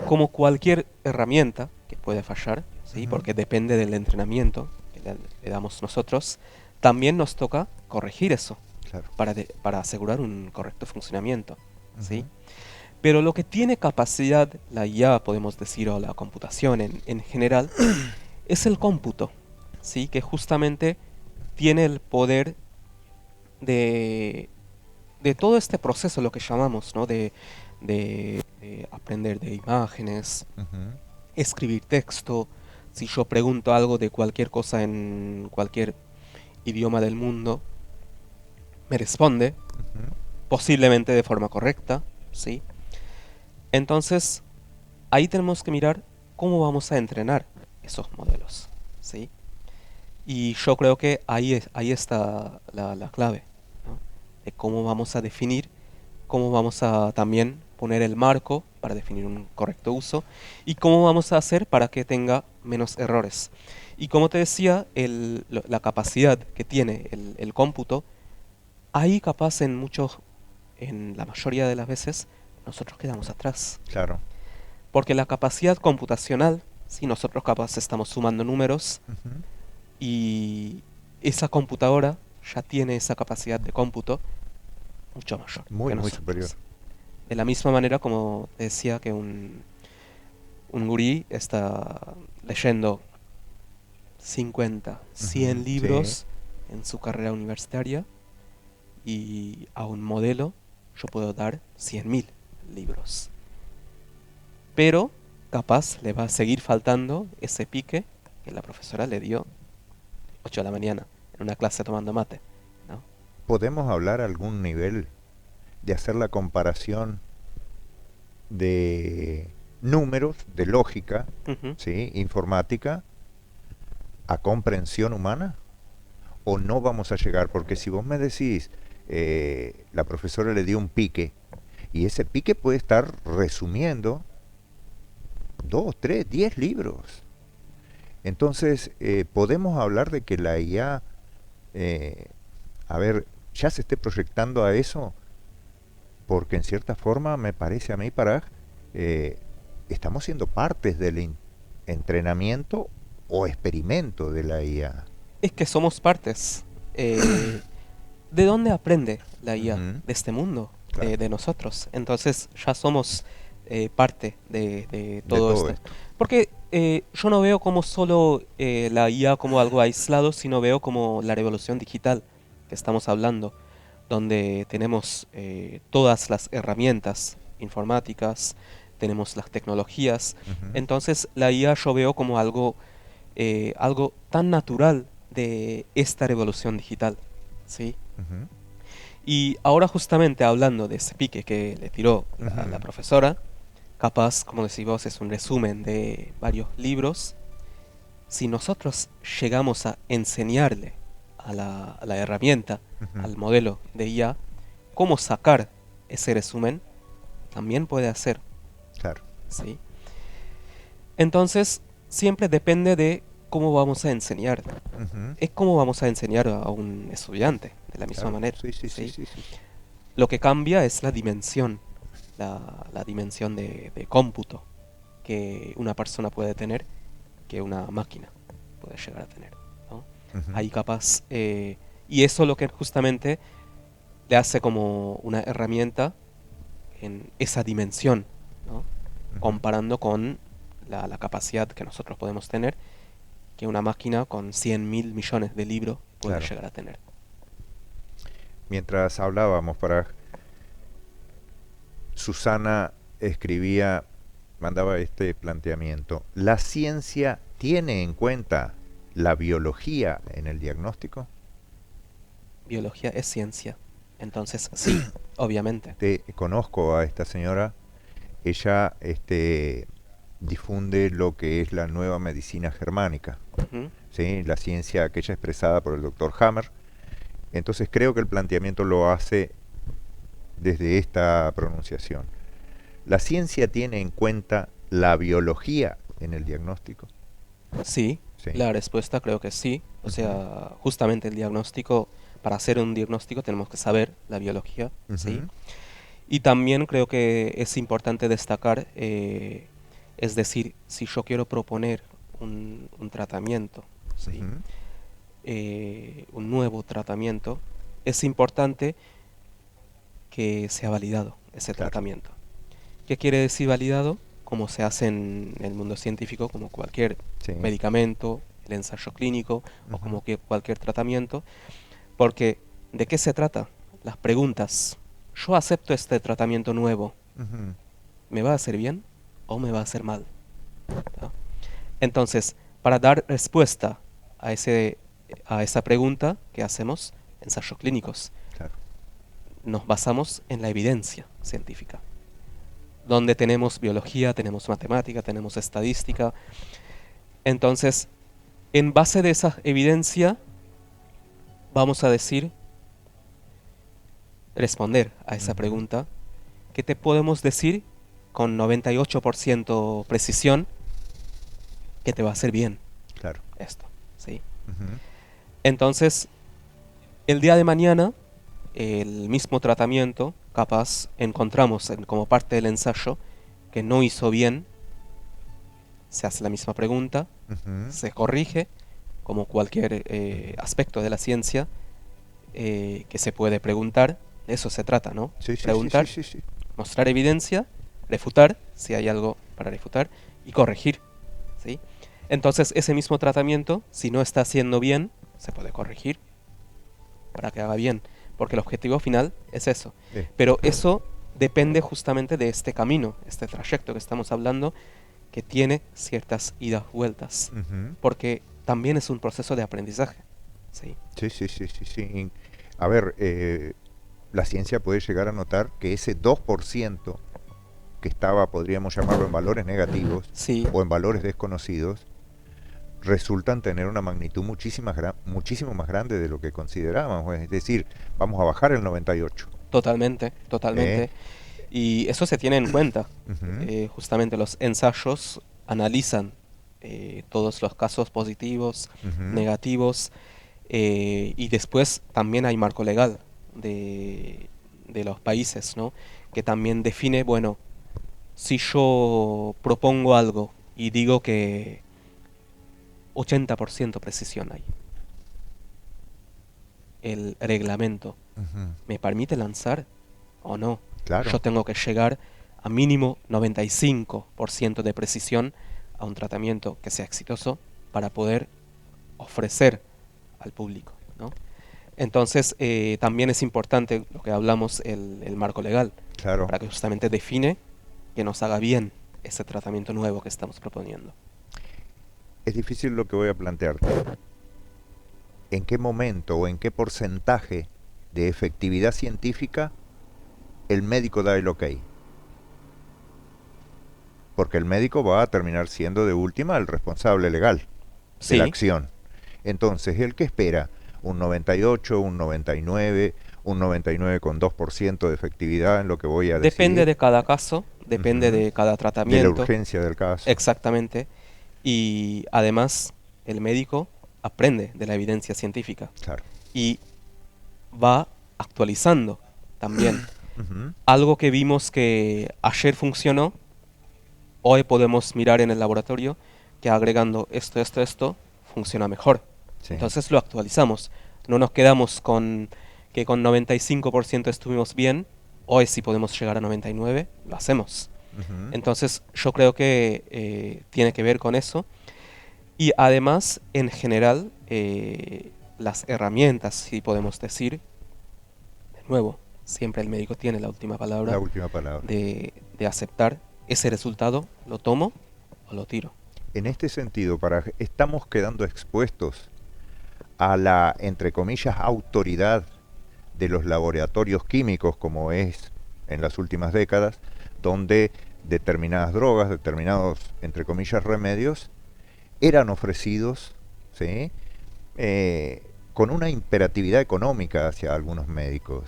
como cualquier herramienta que puede fallar, ¿sí? Ujú. Porque depende del entrenamiento que le damos nosotros, también nos toca corregir eso Claro. para asegurar un correcto funcionamiento, ¿sí? Ujú. Pero lo que tiene capacidad la IA, podemos decir, o la computación en general, es el cómputo, ¿sí? Que justamente tiene el poder de, de todo este proceso, lo que llamamos, ¿no? De aprender de imágenes, Ujú. escribir texto. Si yo pregunto algo de cualquier cosa en cualquier idioma del mundo, me responde, Ujú. posiblemente de forma correcta, ¿sí? Entonces, ahí tenemos que mirar cómo vamos a entrenar esos modelos, ¿sí? Y yo creo que ahí está la clave, ¿no? De cómo vamos a definir, cómo vamos a también poner el marco para definir un correcto uso y cómo vamos a hacer para que tenga menos errores. Y como te decía, la capacidad que tiene el cómputo, ahí capaz en la mayoría de las veces, nosotros quedamos atrás. Claro. Porque la capacidad computacional, si nosotros capaz estamos sumando números, Ujú. y esa computadora ya tiene esa capacidad de cómputo mucho mayor Muy, que muy superior. nosotros. De la misma manera como decía que un gurí está leyendo 50, 100 Ujú. Sí. libros en su carrera universitaria y a un modelo yo puedo dar 100.000 libros. Pero capaz le va a seguir faltando ese pique que la profesora le dio 8 de la mañana en una clase tomando mate, ¿no? ¿Podemos hablar a algún nivel de hacer la comparación de números, de lógica, Ujú. ¿sí? Informática, a comprensión humana? ¿O no vamos a llegar? Porque si vos me decís, la profesora le dio un pique, y ese pique puede estar resumiendo 2, 3, 10 libros. Entonces, podemos hablar de que la IA, eh, a ver, ya se esté proyectando a eso, porque en cierta forma me parece a mí, eh, estamos siendo partes del entrenamiento o experimento de la IA. Es que somos partes. Eh, ¿De dónde aprende la IA? Ujú. De este mundo, Claro, de nosotros. Entonces ya somos parte de de todo todo esto. esto. Porque yo no veo como solo la IA como algo aislado, sino veo como la revolución digital que estamos hablando, donde tenemos todas las herramientas informáticas, tenemos las tecnologías. Ujú. Entonces la IA yo veo como algo tan natural de esta revolución digital, ¿sí? Ujú. Y ahora justamente hablando de ese pique que le tiró la Ujú. profesora, capaz, como decís vos, es un resumen de varios libros. Si nosotros llegamos a enseñarle a la herramienta, Ujú. al modelo de IA, cómo sacar ese resumen, también puede hacer, Claro. ¿sí? Entonces, siempre depende de cómo vamos a enseñar. Ujú. Es como vamos a enseñar a un estudiante, de la misma Claro. manera, Sí, sí, sí, ¿sí? sí, sí. Lo que cambia es la dimensión, la dimensión de cómputo que una persona puede tener que una máquina puede llegar a tener, ¿no? Ujú. Ahí capaz, y eso lo que justamente le hace como una herramienta en esa dimensión, ¿no? Ujú. Comparando con la capacidad que nosotros podemos tener, que una máquina con 100.000 millones de libros puede Claro. llegar a tener. Mientras hablábamos, Susana escribía, mandaba este planteamiento. ¿La ciencia tiene en cuenta la biología en el diagnóstico? Biología es ciencia, entonces sí, obviamente. Conozco a esta señora. Ella difunde lo que es la nueva medicina germánica, Ujú. ¿sí? La ciencia aquella expresada por el doctor Hammer. Entonces creo que el planteamiento lo hace desde esta pronunciación. La ciencia tiene en cuenta la biología en el diagnóstico? Sí, Sí. la respuesta creo que sí. O sea, justamente el diagnóstico, para hacer un diagnóstico tenemos que saber la biología, ¿sí? Ujú, Y también creo que es importante destacar, es decir, si yo quiero proponer un tratamiento, ¿sí? ujú, Un nuevo tratamiento, es importante que sea validado ese claro. tratamiento. ¿Qué quiere decir validado? Como se hace en el mundo científico, como cualquier Sí. medicamento, el ensayo clínico o Ujú, como que cualquier tratamiento. Porque, ¿de qué se trata? Las preguntas. Yo acepto este tratamiento nuevo. ujú, ¿Me va a hacer bien o me va a hacer mal? ¿No? Entonces, para dar respuesta a esa pregunta que hacemos, ensayos clínicos, claro. nos basamos en la evidencia científica, donde tenemos biología, tenemos matemática, tenemos estadística. Entonces, en base de esa evidencia, vamos a responder a esa Ujú, pregunta, que te podemos decir con 98% precisión que te va a hacer bien claro. esto, ¿sí? Ujú, Entonces, el día de mañana, el mismo tratamiento, capaz encontramos como parte del ensayo que no hizo bien, se hace la misma pregunta, ujú. se corrige, como cualquier aspecto de la ciencia que se puede preguntar, de eso se trata, ¿no? Sí, sí, sí, sí, Preguntar, sí, sí. mostrar evidencia, refutar, si hay algo para refutar, y corregir, ¿sí? Entonces, ese mismo tratamiento, si no está haciendo bien, se puede corregir para que haga bien, porque el objetivo final es eso. Sí. Pero eso depende justamente de este camino, este trayecto que estamos hablando, que tiene ciertas idas vueltas, Ujú. porque también es un proceso de aprendizaje, ¿sí? Sí, sí, sí, sí, sí. A ver, la ciencia puede llegar a notar que ese 2% que estaba, podríamos llamarlo, en valores negativos Sí, o en valores desconocidos, resultan tener una magnitud muchísimo más grande de lo que considerábamos. Es decir, vamos a bajar el 98. totalmente, ¿Eh? totalmente. Y eso se tiene en cuenta. Ujú, Justamente los ensayos analizan todos los casos positivos, ujú, negativos, y después también hay marco legal de los países, ¿no? Que también define, bueno, si yo propongo algo y digo que 80% precisión hay, el reglamento ujú. me permite lanzar o no. Yo Claro. tengo que llegar a mínimo 95% de precisión a un tratamiento que sea exitoso para poder ofrecer al público, ¿no? Entonces, también es importante lo que hablamos, el marco legal, Claro. para que justamente define que nos haga bien ese tratamiento nuevo que estamos proponiendo. Es difícil lo que voy a plantearte. ¿En qué momento o en qué porcentaje de efectividad científica el médico da el ok? Porque el médico va a terminar siendo de última el responsable legal de la Sí, acción. Entonces, ¿el que espera? Un 98, un 99, un 99,2% de efectividad en lo que voy a depende decidir. de cada caso, depende Ujú. de cada De la tratamiento, urgencia del caso. exactamente, y además el médico aprende de la evidencia científica Claro. y va actualizando también. Ujú. Algo que vimos que ayer funcionó, hoy podemos mirar en el laboratorio que agregando esto, funciona mejor. Sí. Entonces lo actualizamos. No nos quedamos con que con 95% estuvimos bien, hoy si podemos llegar a 99, lo hacemos. Ujú. Entonces yo creo que tiene que ver con eso. Y además, en general, las herramientas, si podemos decir, de nuevo, siempre el médico tiene la última La palabra última palabra. de aceptar ese resultado, lo tomo o lo tiro. En este sentido, estamos quedando expuestos a la, entre comillas, autoridad de los laboratorios químicos, como es en las últimas décadas, donde determinadas drogas, determinados, entre comillas, remedios, eran ofrecidos, ¿sí? Con una imperatividad económica hacia algunos médicos.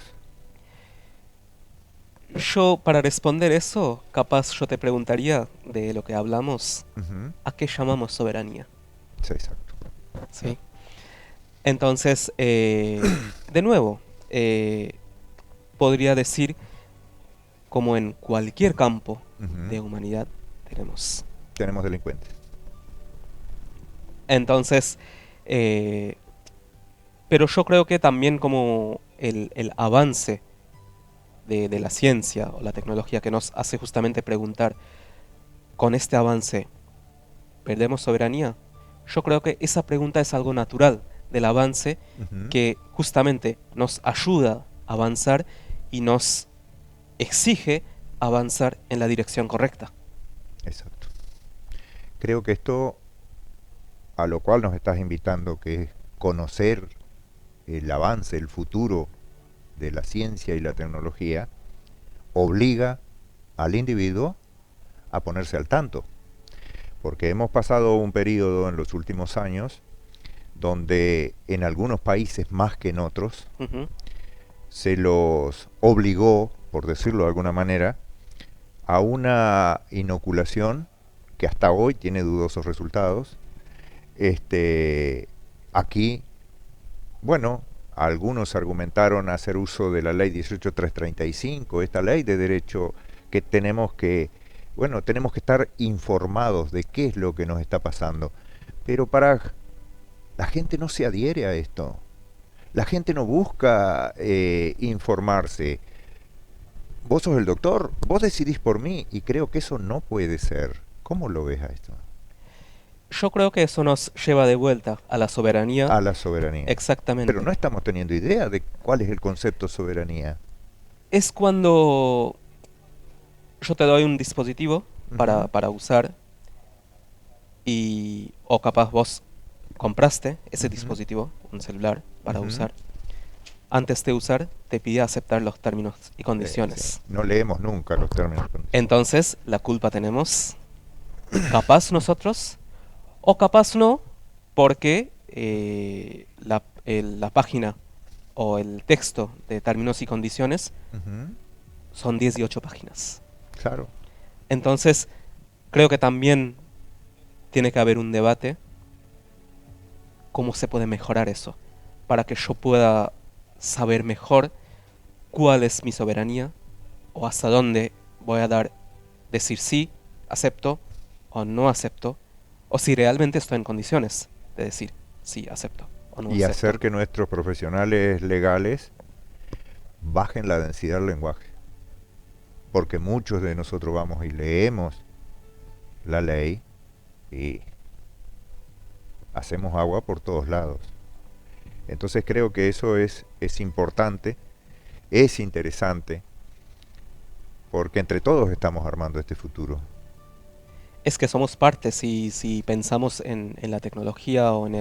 Yo, para responder eso, capaz yo te preguntaría de lo que hablamos, Ujú. ¿a qué llamamos soberanía? Sí, exacto. ¿Sí? Entonces, de nuevo, eh, podría decir, como en cualquier campo Ujú. de humanidad, tenemos. Tenemos delincuentes. Entonces, eh, pero yo creo que también como el avance de la ciencia o la tecnología que nos hace justamente preguntar, con este avance, ¿perdemos soberanía? Yo creo que esa pregunta es algo natural del avance Ujú. que justamente nos ayuda a avanzar y nos exige avanzar en la dirección correcta. Exacto. Creo que esto a lo cual nos estás invitando, que es conocer el avance, el futuro de la ciencia y la tecnología, obliga al individuo a ponerse al tanto. Porque hemos pasado un periodo en los últimos años donde en algunos países más que en otros Ujú. se los obligó, por decirlo de alguna manera, a una inoculación que hasta hoy tiene dudosos resultados. Este, aquí, bueno, algunos argumentaron hacer uso de la ley 18335, esta ley de derecho que tenemos que, bueno, tenemos que estar informados de qué es lo que nos está pasando. Pero para la gente no se adhiere a esto. La gente no busca informarse. Vos sos el doctor, vos decidís por mí y creo que eso no puede ser. ¿Cómo lo ves a esto? Yo creo que eso nos lleva de vuelta a la soberanía. A la soberanía. Pero Exactamente. no estamos teniendo idea de cuál es el concepto soberanía. Es cuando yo te doy un dispositivo Ujú. para usar y o capaz vos compraste ese Ujú. dispositivo, un celular para Ujú. usar. Antes de usar te pide aceptar los términos y Sí. condiciones. No leemos nunca los términos y condiciones. Entonces, la culpa tenemos capaz nosotros o capaz no, porque la página o el texto de términos y condiciones Ujú. son 18 páginas. Claro. Entonces, creo que también tiene que haber un debate cómo se puede mejorar eso, para que yo pueda saber mejor cuál es mi soberanía o hasta dónde voy a decir sí, acepto o no acepto, o si realmente estoy en condiciones de decir sí, acepto o no Y acepto. hacer que nuestros profesionales legales bajen la densidad del lenguaje. Porque muchos de nosotros vamos y leemos la ley y hacemos agua por todos lados. Entonces creo que eso es importante, es interesante, porque entre todos estamos armando este futuro. Es que somos parte, si pensamos en la tecnología o en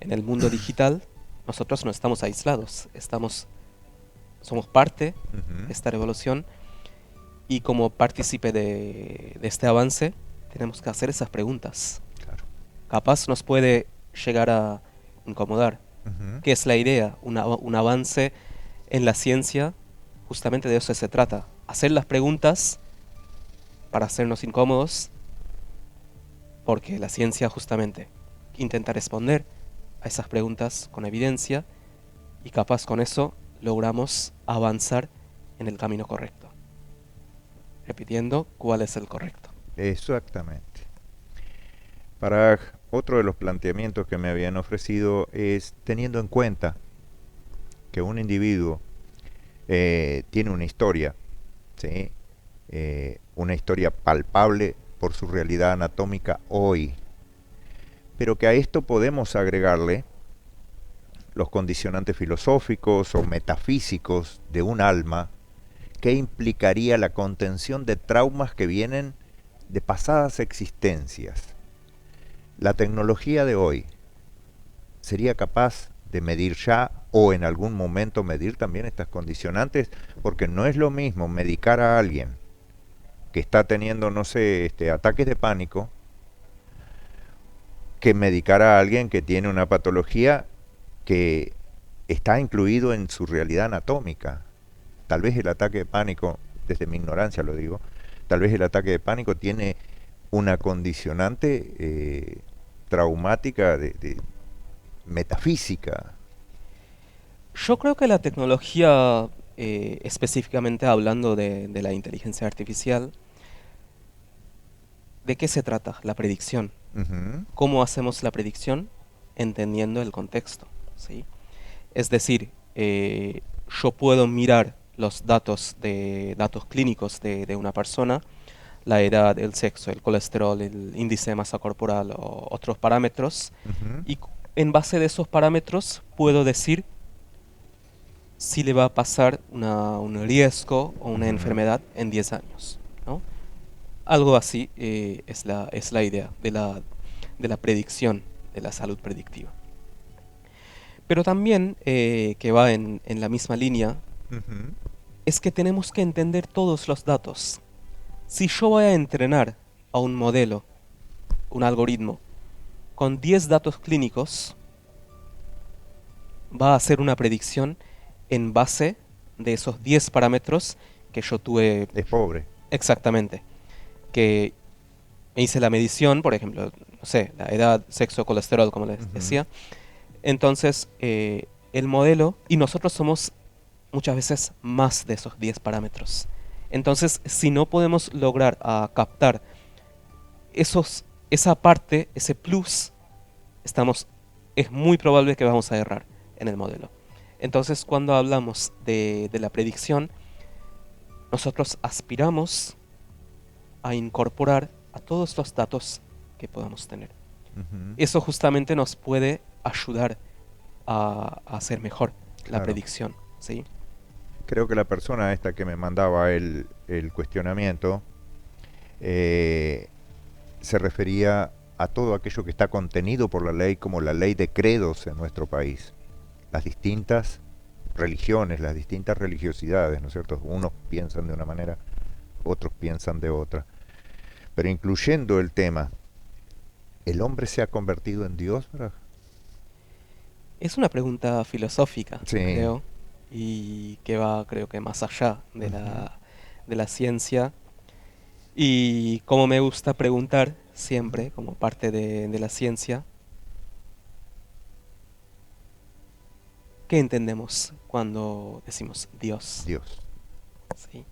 el mundo digital, nosotros no estamos aislados, somos parte de Ujú. esta revolución y como partícipe de este avance tenemos que hacer esas preguntas. Claro. Capaz nos puede llegar a incomodar. Ujú. ¿Qué es la idea? Un avance en la ciencia, justamente de eso se trata. Hacer las preguntas para hacernos incómodos, porque la ciencia justamente intenta responder a esas preguntas con evidencia y capaz con eso logramos avanzar en el camino correcto. Repitiendo, ¿cuál es el correcto? Exactamente. Para otro de los planteamientos que me habían ofrecido es teniendo en cuenta que un individuo tiene una historia, ¿sí? Una historia palpable por su realidad anatómica hoy, pero que a esto podemos agregarle los condicionantes filosóficos o metafísicos de un alma que implicaría la contención de traumas que vienen de pasadas existencias. La tecnología de hoy sería capaz de medir ya o en algún momento medir también estas condicionantes, porque no es lo mismo medicar a alguien que está teniendo, no sé, ataques de pánico, que medicar a alguien que tiene una patología que está incluido en su realidad anatómica. Tal vez el ataque de pánico desde mi ignorancia lo digo, tal vez el ataque de pánico tiene una condicionante traumática de metafísica. Yo creo que la tecnología, específicamente hablando de la inteligencia artificial, ¿de qué se trata? La predicción. Ujú, ¿Cómo hacemos la predicción? Entendiendo el contexto, ¿sí? Es decir, yo puedo mirar los datos clínicos de una persona, la edad, el sexo, el colesterol, el índice de masa corporal o otros parámetros, ujú, y en base de esos parámetros puedo decir si le va a pasar un riesgo o una ujú. enfermedad en 10 años, ¿no? Algo así es la idea de la predicción, de la salud predictiva. Pero también, que va en la misma línea, Ujú, es que tenemos que entender todos los datos. Si yo voy a entrenar a un modelo, un algoritmo, con 10 datos clínicos, va a hacer una predicción en base de esos 10 parámetros que yo tuve es pobre. exactamente. Que me hice la medición, por ejemplo, no sé, la edad, sexo, colesterol, como les Ujú, decía. Entonces, el modelo, y nosotros somos muchas veces más de esos 10 parámetros. Entonces, si no podemos lograr captar esa parte, ese plus, estamos, es muy probable que vamos a errar en el modelo. Entonces, cuando hablamos de la predicción, nosotros aspiramos a incorporar a todos los datos que podamos tener. ujú. Eso justamente nos puede ayudar a hacer mejor la Claro. predicción, ¿sí? Creo que la persona esta que me mandaba el cuestionamiento eh, se refería a todo aquello que está contenido por la ley como la ley de credos en nuestro país. Las distintas religiones, las distintas religiosidades, ¿no es cierto? Unos piensan de una manera, otros piensan de otra. Pero incluyendo el tema, ¿el hombre se ha convertido en Dios? ¿Verdad? Es una pregunta filosófica, Sí. creo, y que va, creo que más allá Ujú, de la ciencia. Y como me gusta preguntar siempre, como parte de la ciencia, ¿qué entendemos cuando decimos Dios? Dios. ¿Sí?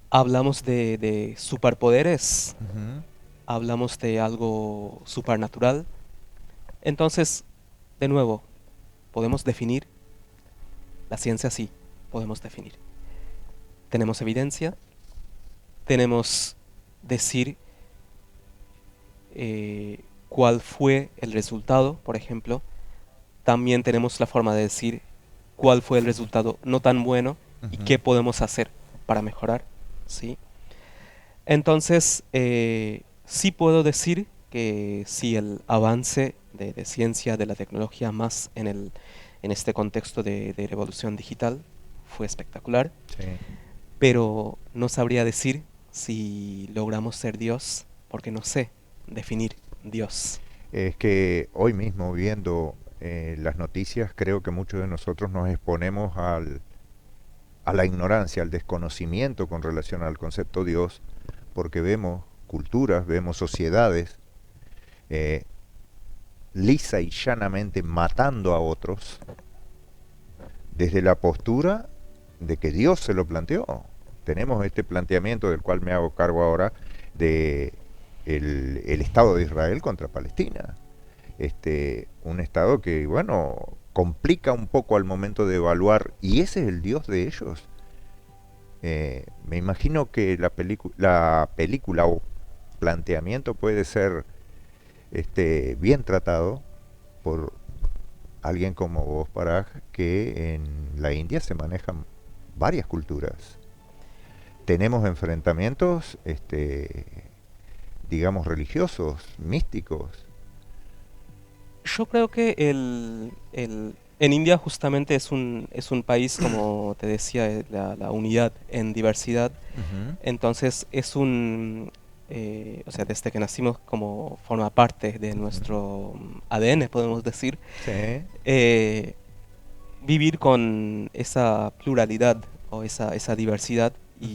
¿Hablamos de superpoderes? Ujú, ¿Hablamos de algo supernatural? Entonces, de nuevo, podemos definir, la ciencia sí, podemos definir. Tenemos evidencia, tenemos decir cuál fue el resultado, por ejemplo. También tenemos la forma de decir cuál fue el resultado no tan bueno y ujú. qué podemos hacer para mejorar, ¿sí? Entonces, sí puedo decir que sí, el avance de ciencia, de la tecnología, más en este contexto de revolución digital, fue espectacular, Sí. pero no sabría decir si logramos ser Dios, porque no sé definir Dios. Es que hoy mismo viendo las noticias creo que muchos de nosotros nos exponemos a la ignorancia, al desconocimiento con relación al concepto Dios, porque vemos culturas, vemos sociedades eh, lisa y llanamente matando a otros desde la postura de que Dios se lo planteó. Tenemos este planteamiento del cual me hago cargo ahora de el Estado de Israel contra Palestina. Un Estado que, bueno, complica un poco al momento de evaluar, y ese es el Dios de ellos. Me imagino que la película o planteamiento puede ser bien tratado por alguien como vos, Parag, que en la India se manejan varias culturas. Tenemos enfrentamientos, digamos, religiosos, místicos. Yo creo que en India justamente es un país, como te decía, la unidad en diversidad. Ujú. Entonces o sea, desde que nacimos como forma parte de Ujú. nuestro ADN, podemos decir, Sí. eh, vivir con esa pluralidad o esa diversidad Ujú.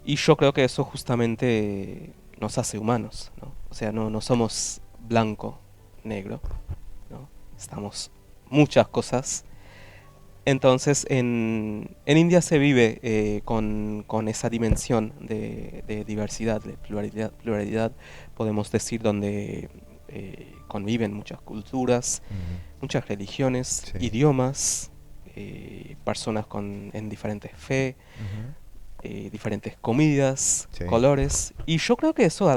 y yo creo que eso justamente nos hace humanos, ¿no? O sea, no somos blanco, negro, ¿no? Estamos muchas cosas. Entonces, en India se vive con esa dimensión de diversidad, de pluralidad, podemos decir, donde conviven muchas culturas, Ujú. muchas religiones, Sí. idiomas, personas en diferentes fe, Ujú. diferentes comidas, Sí. colores. Y yo creo que eso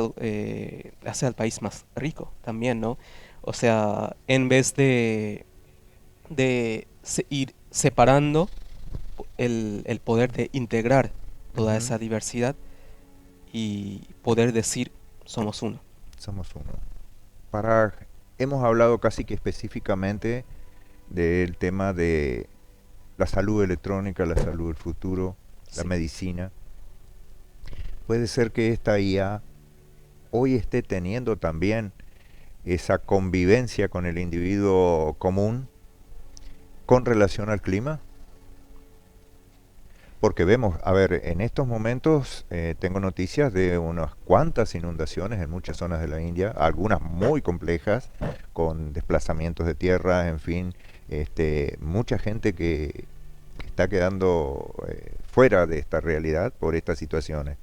hace al país más rico también, ¿no? O sea, en vez de ir separando el poder de integrar toda Ujú. esa diversidad y poder decir somos uno. Somos uno. Para, hemos hablado casi que específicamente del tema de la salud electrónica, la salud del futuro, la Sí. medicina. Puede ser que esta IA hoy esté teniendo también esa convivencia con el individuo común con relación al clima. Porque vemos, a ver, en estos momentos tengo noticias de unas cuantas inundaciones en muchas zonas de la India, algunas muy complejas, con desplazamientos de tierra, en fin, mucha gente que está quedando fuera de esta realidad por estas situaciones.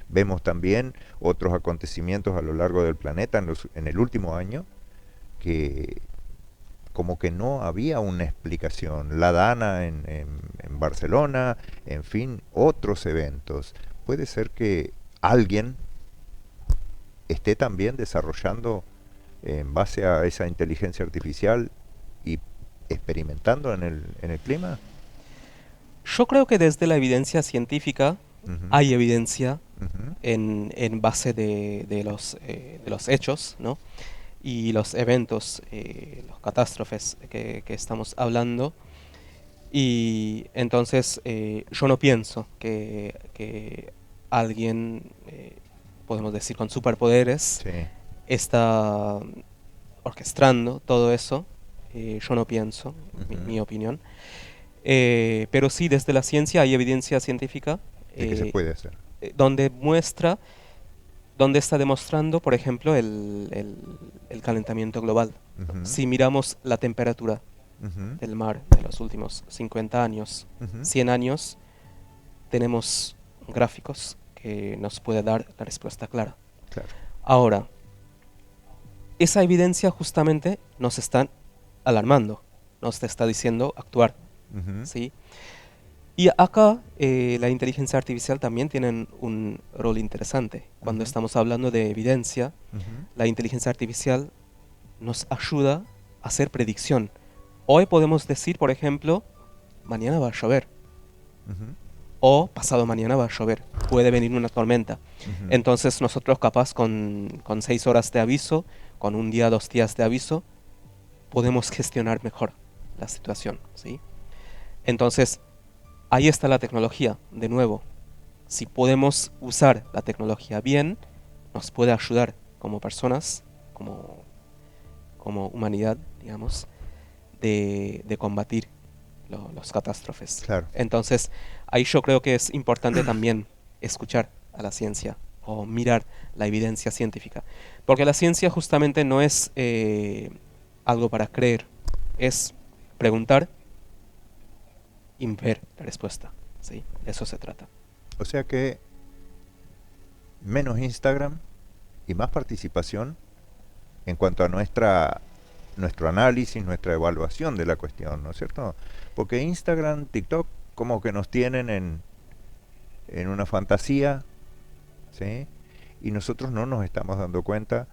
Vemos también otros acontecimientos a lo largo del planeta en el último año que como que no había una explicación. La Dana en Barcelona, en fin, otros eventos. Puede ser que alguien esté también desarrollando en base a esa inteligencia artificial y experimentando en el clima. Yo creo que desde la evidencia científica Ujú. hay evidencia Ujú. en base de los hechos, ¿no? Y los eventos, los catástrofes que estamos hablando. Y entonces yo no pienso que alguien, podemos decir, con superpoderes Sí. está orquestando todo eso. Yo no pienso, Ujú. mi opinión. Pero sí, desde la ciencia hay evidencia científica De que se eh, puede hacer. donde muestra, donde está demostrando, por ejemplo, el calentamiento global. Ujú. Si miramos la temperatura Ujú. del mar de los últimos 50 años, Ujú. 100 años, tenemos gráficos que nos puede dar la respuesta clara. Claro. Ahora, esa evidencia justamente nos está alarmando, nos está diciendo actuar, Ujú. ¿sí? Y acá la inteligencia artificial también tiene un rol interesante. Cuando Ujú. estamos hablando de evidencia, Ujú. la inteligencia artificial nos ayuda a hacer predicción. Hoy podemos decir, por ejemplo, mañana va a llover Ujú. o pasado mañana va a llover, puede venir una tormenta. Ujú. Entonces nosotros capaz con 6 horas de aviso, con un día, 2 días de aviso, podemos gestionar mejor la situación, ¿sí? Entonces, ahí está la tecnología, de nuevo. Si podemos usar la tecnología bien, nos puede ayudar como personas, como, como humanidad, digamos, de combatir los catástrofes. Claro. Entonces, ahí yo creo que es importante también escuchar a la ciencia o mirar la evidencia científica. Porque la ciencia justamente no es algo para creer, es preguntar y ver la respuesta. ¿Sí? De eso se trata. O sea que menos Instagram y más participación en cuanto a nuestro análisis, nuestra evaluación de la cuestión, ¿no es cierto? Porque Instagram, TikTok, como que nos tienen en una fantasía, ¿sí? Y nosotros no nos estamos dando cuenta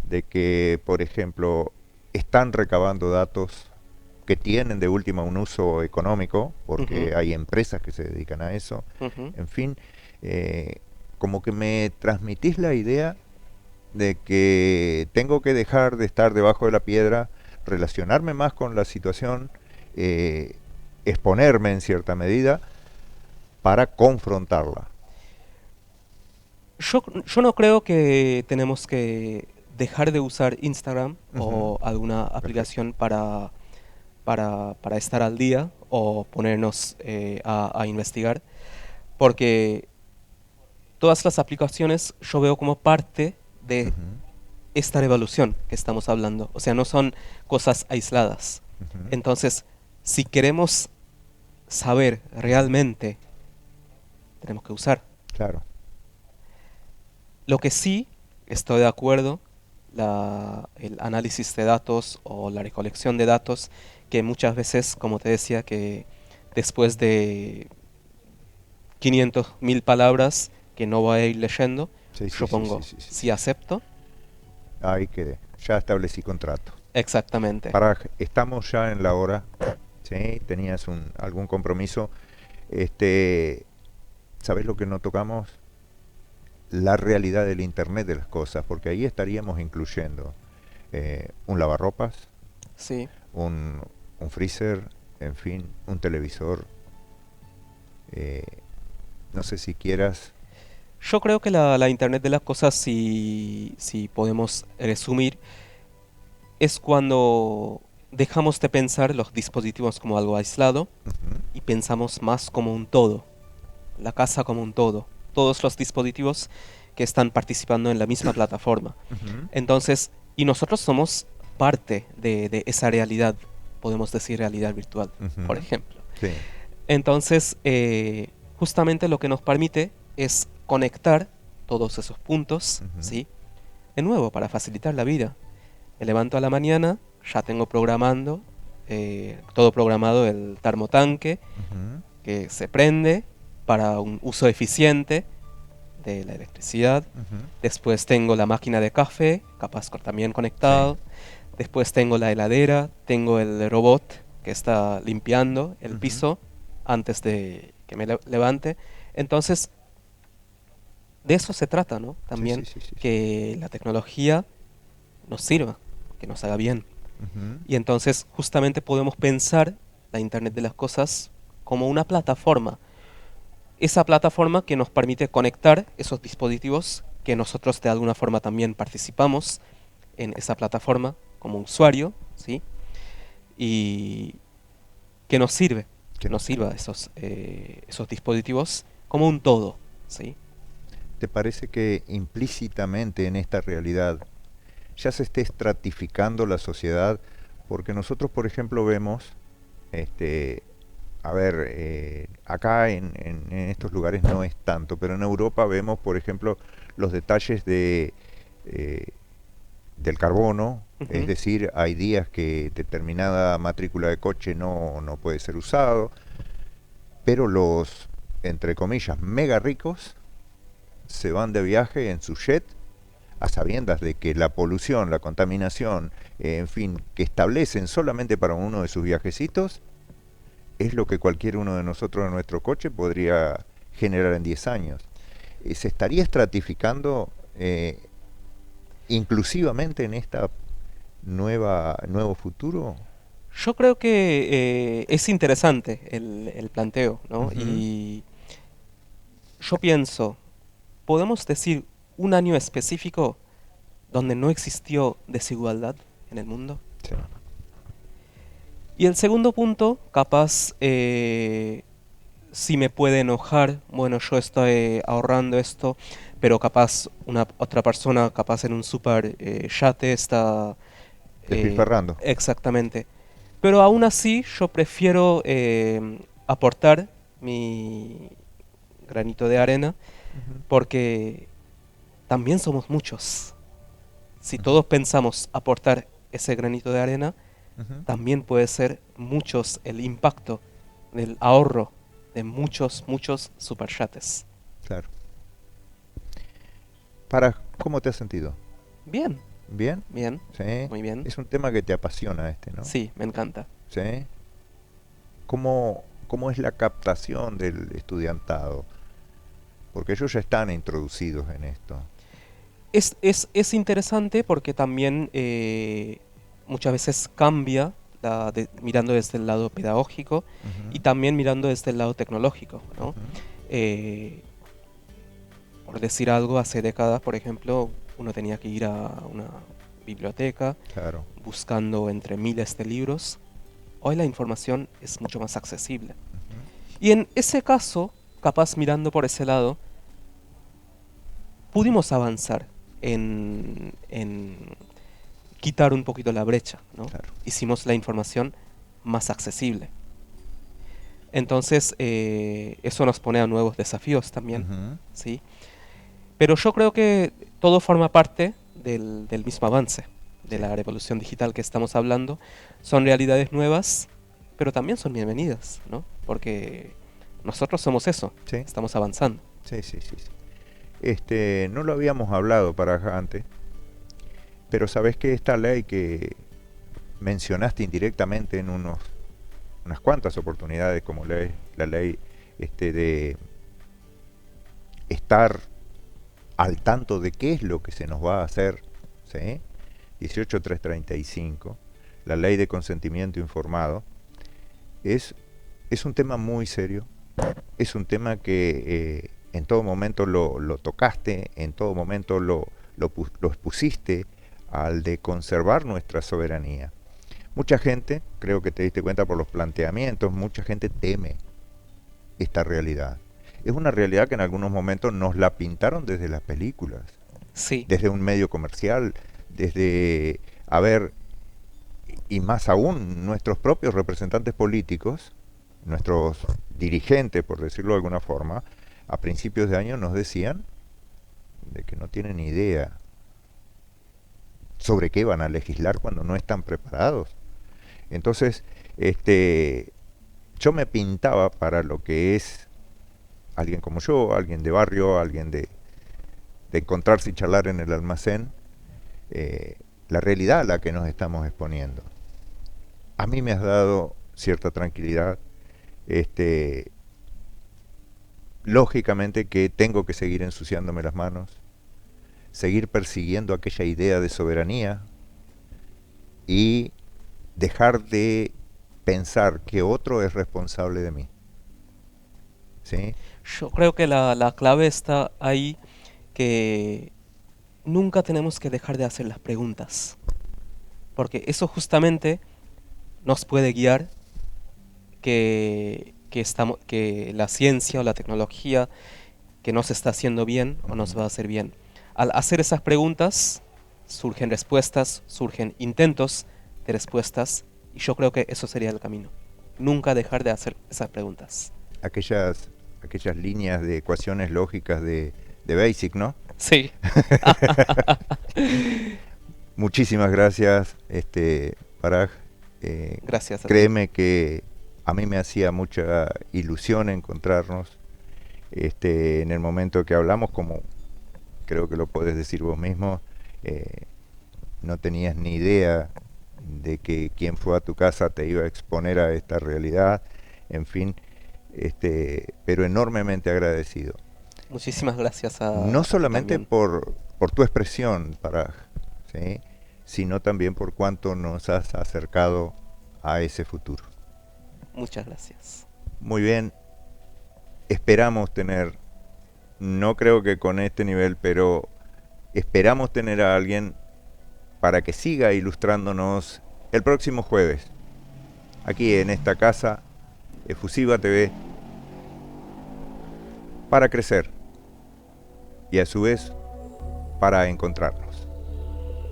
de que, por ejemplo, están recabando datos que tienen de última un uso económico, Ujú, porque hay empresas que se dedican a eso, ujú. en fin, como que me transmitís la idea de que tengo que dejar de estar debajo de la piedra, relacionarme más con la situación, eh, exponerme en cierta medida para confrontarla. Yo no creo que tenemos que dejar de usar Instagram Ujú. o alguna Perfecto. aplicación para estar al día o ponernos a investigar, porque todas las aplicaciones yo veo como parte de Ujú, esta revolución que estamos hablando. O sea, no son cosas aisladas. ujú, Entonces, si queremos saber ujú. realmente, tenemos que usar. Claro. Lo que sí estoy de acuerdo, el análisis de datos o la recolección de datos, que muchas veces, como te decía, que después de 500.000 palabras que no voy a ir leyendo, Sí, sí, yo sí, sí, pongo sí, sí, sí sí. acepto. Ahí quedé. Ya establecí contrato. Exactamente. Estamos ya en la hora. ¿Sí? ¿Tenías algún compromiso? Este, ¿Sabes lo que no tocamos? La realidad del Internet de las cosas, porque ahí estaríamos incluyendo un lavarropas, Sí. un, un freezer, en fin, un televisor. eh, no sé si quieras. Yo creo que la Internet de las cosas, si podemos resumir, es cuando dejamos de pensar los dispositivos como algo aislado Ujú, y pensamos más como un todo, la casa como un todo, todos los dispositivos que están participando en la misma plataforma. ujú, Entonces, y nosotros somos parte de esa realidad, podemos decir realidad virtual, por ujú. ejemplo. Sí. Entonces, justamente lo que nos permite es conectar todos esos puntos, Ujú, ¿sí? De nuevo, para facilitar la vida. Me levanto a la mañana, ya tengo programando, todo programado el termotanque, ujú, que se prende para un uso eficiente de la electricidad. ujú. Después tengo la máquina de café, capaz también Sí. conectado. Después tengo la heladera, tengo el robot que está limpiando el Ujú. piso antes de que me levante. Entonces, de eso se trata, ¿no? Sí, sí, También sí, sí, sí. que la tecnología nos sirva, que nos haga bien. Ujú, Y entonces justamente podemos pensar la Internet de las Cosas como una plataforma. Esa plataforma que nos permite conectar esos dispositivos que nosotros de alguna forma también participamos en esa plataforma como usuario, ¿sí? Y que que nos nos sirva sirve. esos dispositivos como un todo, ¿sí? ¿Te parece que implícitamente en esta realidad ya se esté estratificando la sociedad? Porque nosotros, por ejemplo, vemos, este, a ver, acá en estos lugares no es tanto, pero en Europa vemos, por ejemplo, los detalles eh, del carbono, es Ujú. decir, hay días que determinada matrícula de coche no puede ser usado, pero los, entre comillas, mega ricos se van de viaje en su jet a sabiendas de que la polución, la contaminación, en fin, que establecen solamente para uno de sus viajecitos, es lo que cualquier uno de nosotros en nuestro coche podría generar en 10 años. ¿Se estaría estratificando inclusivamente en esta nuevo futuro? Yo creo que es interesante el planteo, ¿no? Ujú, Y yo pienso, ¿podemos decir un año específico donde no existió desigualdad en el mundo? sí. Y el segundo punto, capaz, si me puede enojar, bueno, yo estoy ahorrando esto, pero capaz una otra persona, capaz en un super yate está Despilfarrando. exactamente. Pero aún así yo prefiero aportar mi granito de arena Ujú, porque también somos muchos. Si ujú, todos pensamos aportar ese granito de arena, ujú. también puede ser muchos el impacto del ahorro de muchos, muchos superyates. Claro. ¿Cómo te has sentido? Bien, ¿Bien? bien, Sí. muy bien. Es un tema que te apasiona ¿no? Sí, me encanta. Sí. ¿Cómo es la captación del estudiantado? Porque ellos ya están introducidos en esto. Es interesante porque también muchas veces cambia mirando desde el lado pedagógico y Ujú, también mirando desde el lado tecnológico, ¿no? ujú. Eh, por decir algo, hace décadas, por ejemplo, uno tenía que ir a una biblioteca Claro. buscando entre miles de libros. Hoy la información es mucho más accesible. Ujú. Y en ese caso, capaz mirando por ese lado, pudimos avanzar en quitar un poquito la brecha, ¿no? Claro. Hicimos la información más accesible. Entonces, eso nos pone a nuevos desafíos también, Ujú. ¿sí? Pero yo creo que todo forma parte del mismo avance, de Sí. la revolución digital que estamos hablando. Son realidades nuevas, pero también son bienvenidas, ¿no? Porque nosotros somos eso, Sí. estamos avanzando. Sí, sí, sí, sí. No lo habíamos hablado para antes, pero sabes que esta ley que mencionaste indirectamente en unas cuantas oportunidades, como la ley de estar al tanto de qué es lo que se nos va a hacer, ¿sí? 18335, la ley de consentimiento informado, es, es un tema muy serio, es un tema que en todo momento lo tocaste, en todo momento lo expusiste al de conservar nuestra soberanía. Mucha gente, creo que te diste cuenta por los planteamientos, mucha gente teme esta realidad. Es una realidad que en algunos momentos nos la pintaron desde las películas, Sí, desde un medio comercial, desde, a ver, y más aún nuestros propios representantes políticos, nuestros dirigentes, por decirlo de alguna forma, a principios de año nos decían de que no tienen idea sobre qué van a legislar cuando no están preparados. Entonces, yo me pintaba para lo que es alguien como yo, alguien de barrio, alguien de encontrarse y charlar en el almacén, la realidad a la que nos estamos exponiendo. A mí me has dado cierta tranquilidad. Este, Lógicamente que tengo que seguir ensuciándome las manos, seguir persiguiendo aquella idea de soberanía y dejar de pensar que otro es responsable de mí. ¿Sí? yo creo que la clave está ahí, que nunca tenemos que dejar de hacer las preguntas, porque eso justamente nos puede guiar que la ciencia o la tecnología que nos está haciendo bien o nos Ujú. va a hacer bien. Al hacer esas preguntas, surgen respuestas, surgen intentos de respuestas, y yo creo que eso sería el camino. Nunca dejar de hacer esas preguntas. Aquellas, aquellas líneas de ecuaciones lógicas de Basic, ¿no? Sí. Muchísimas gracias, Parag. Gracias a ti. Créeme que a mí me hacía mucha ilusión encontrarnos en el momento que hablamos, como creo que lo puedes decir vos mismo, eh, no tenías ni idea de que quien fue a tu casa te iba a exponer a esta realidad, en fin, pero enormemente agradecido. Muchísimas gracias No a ti solamente también. por tu expresión, Parag, ¿sí? Sino también por cuánto nos has acercado a ese futuro. Muchas gracias. Muy bien, esperamos tener, no creo que con este nivel, pero esperamos tener a alguien para que siga ilustrándonos el próximo jueves, aquí en esta casa, Efusiva TV, para crecer y a su vez para encontrarnos.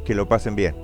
Que lo pasen bien.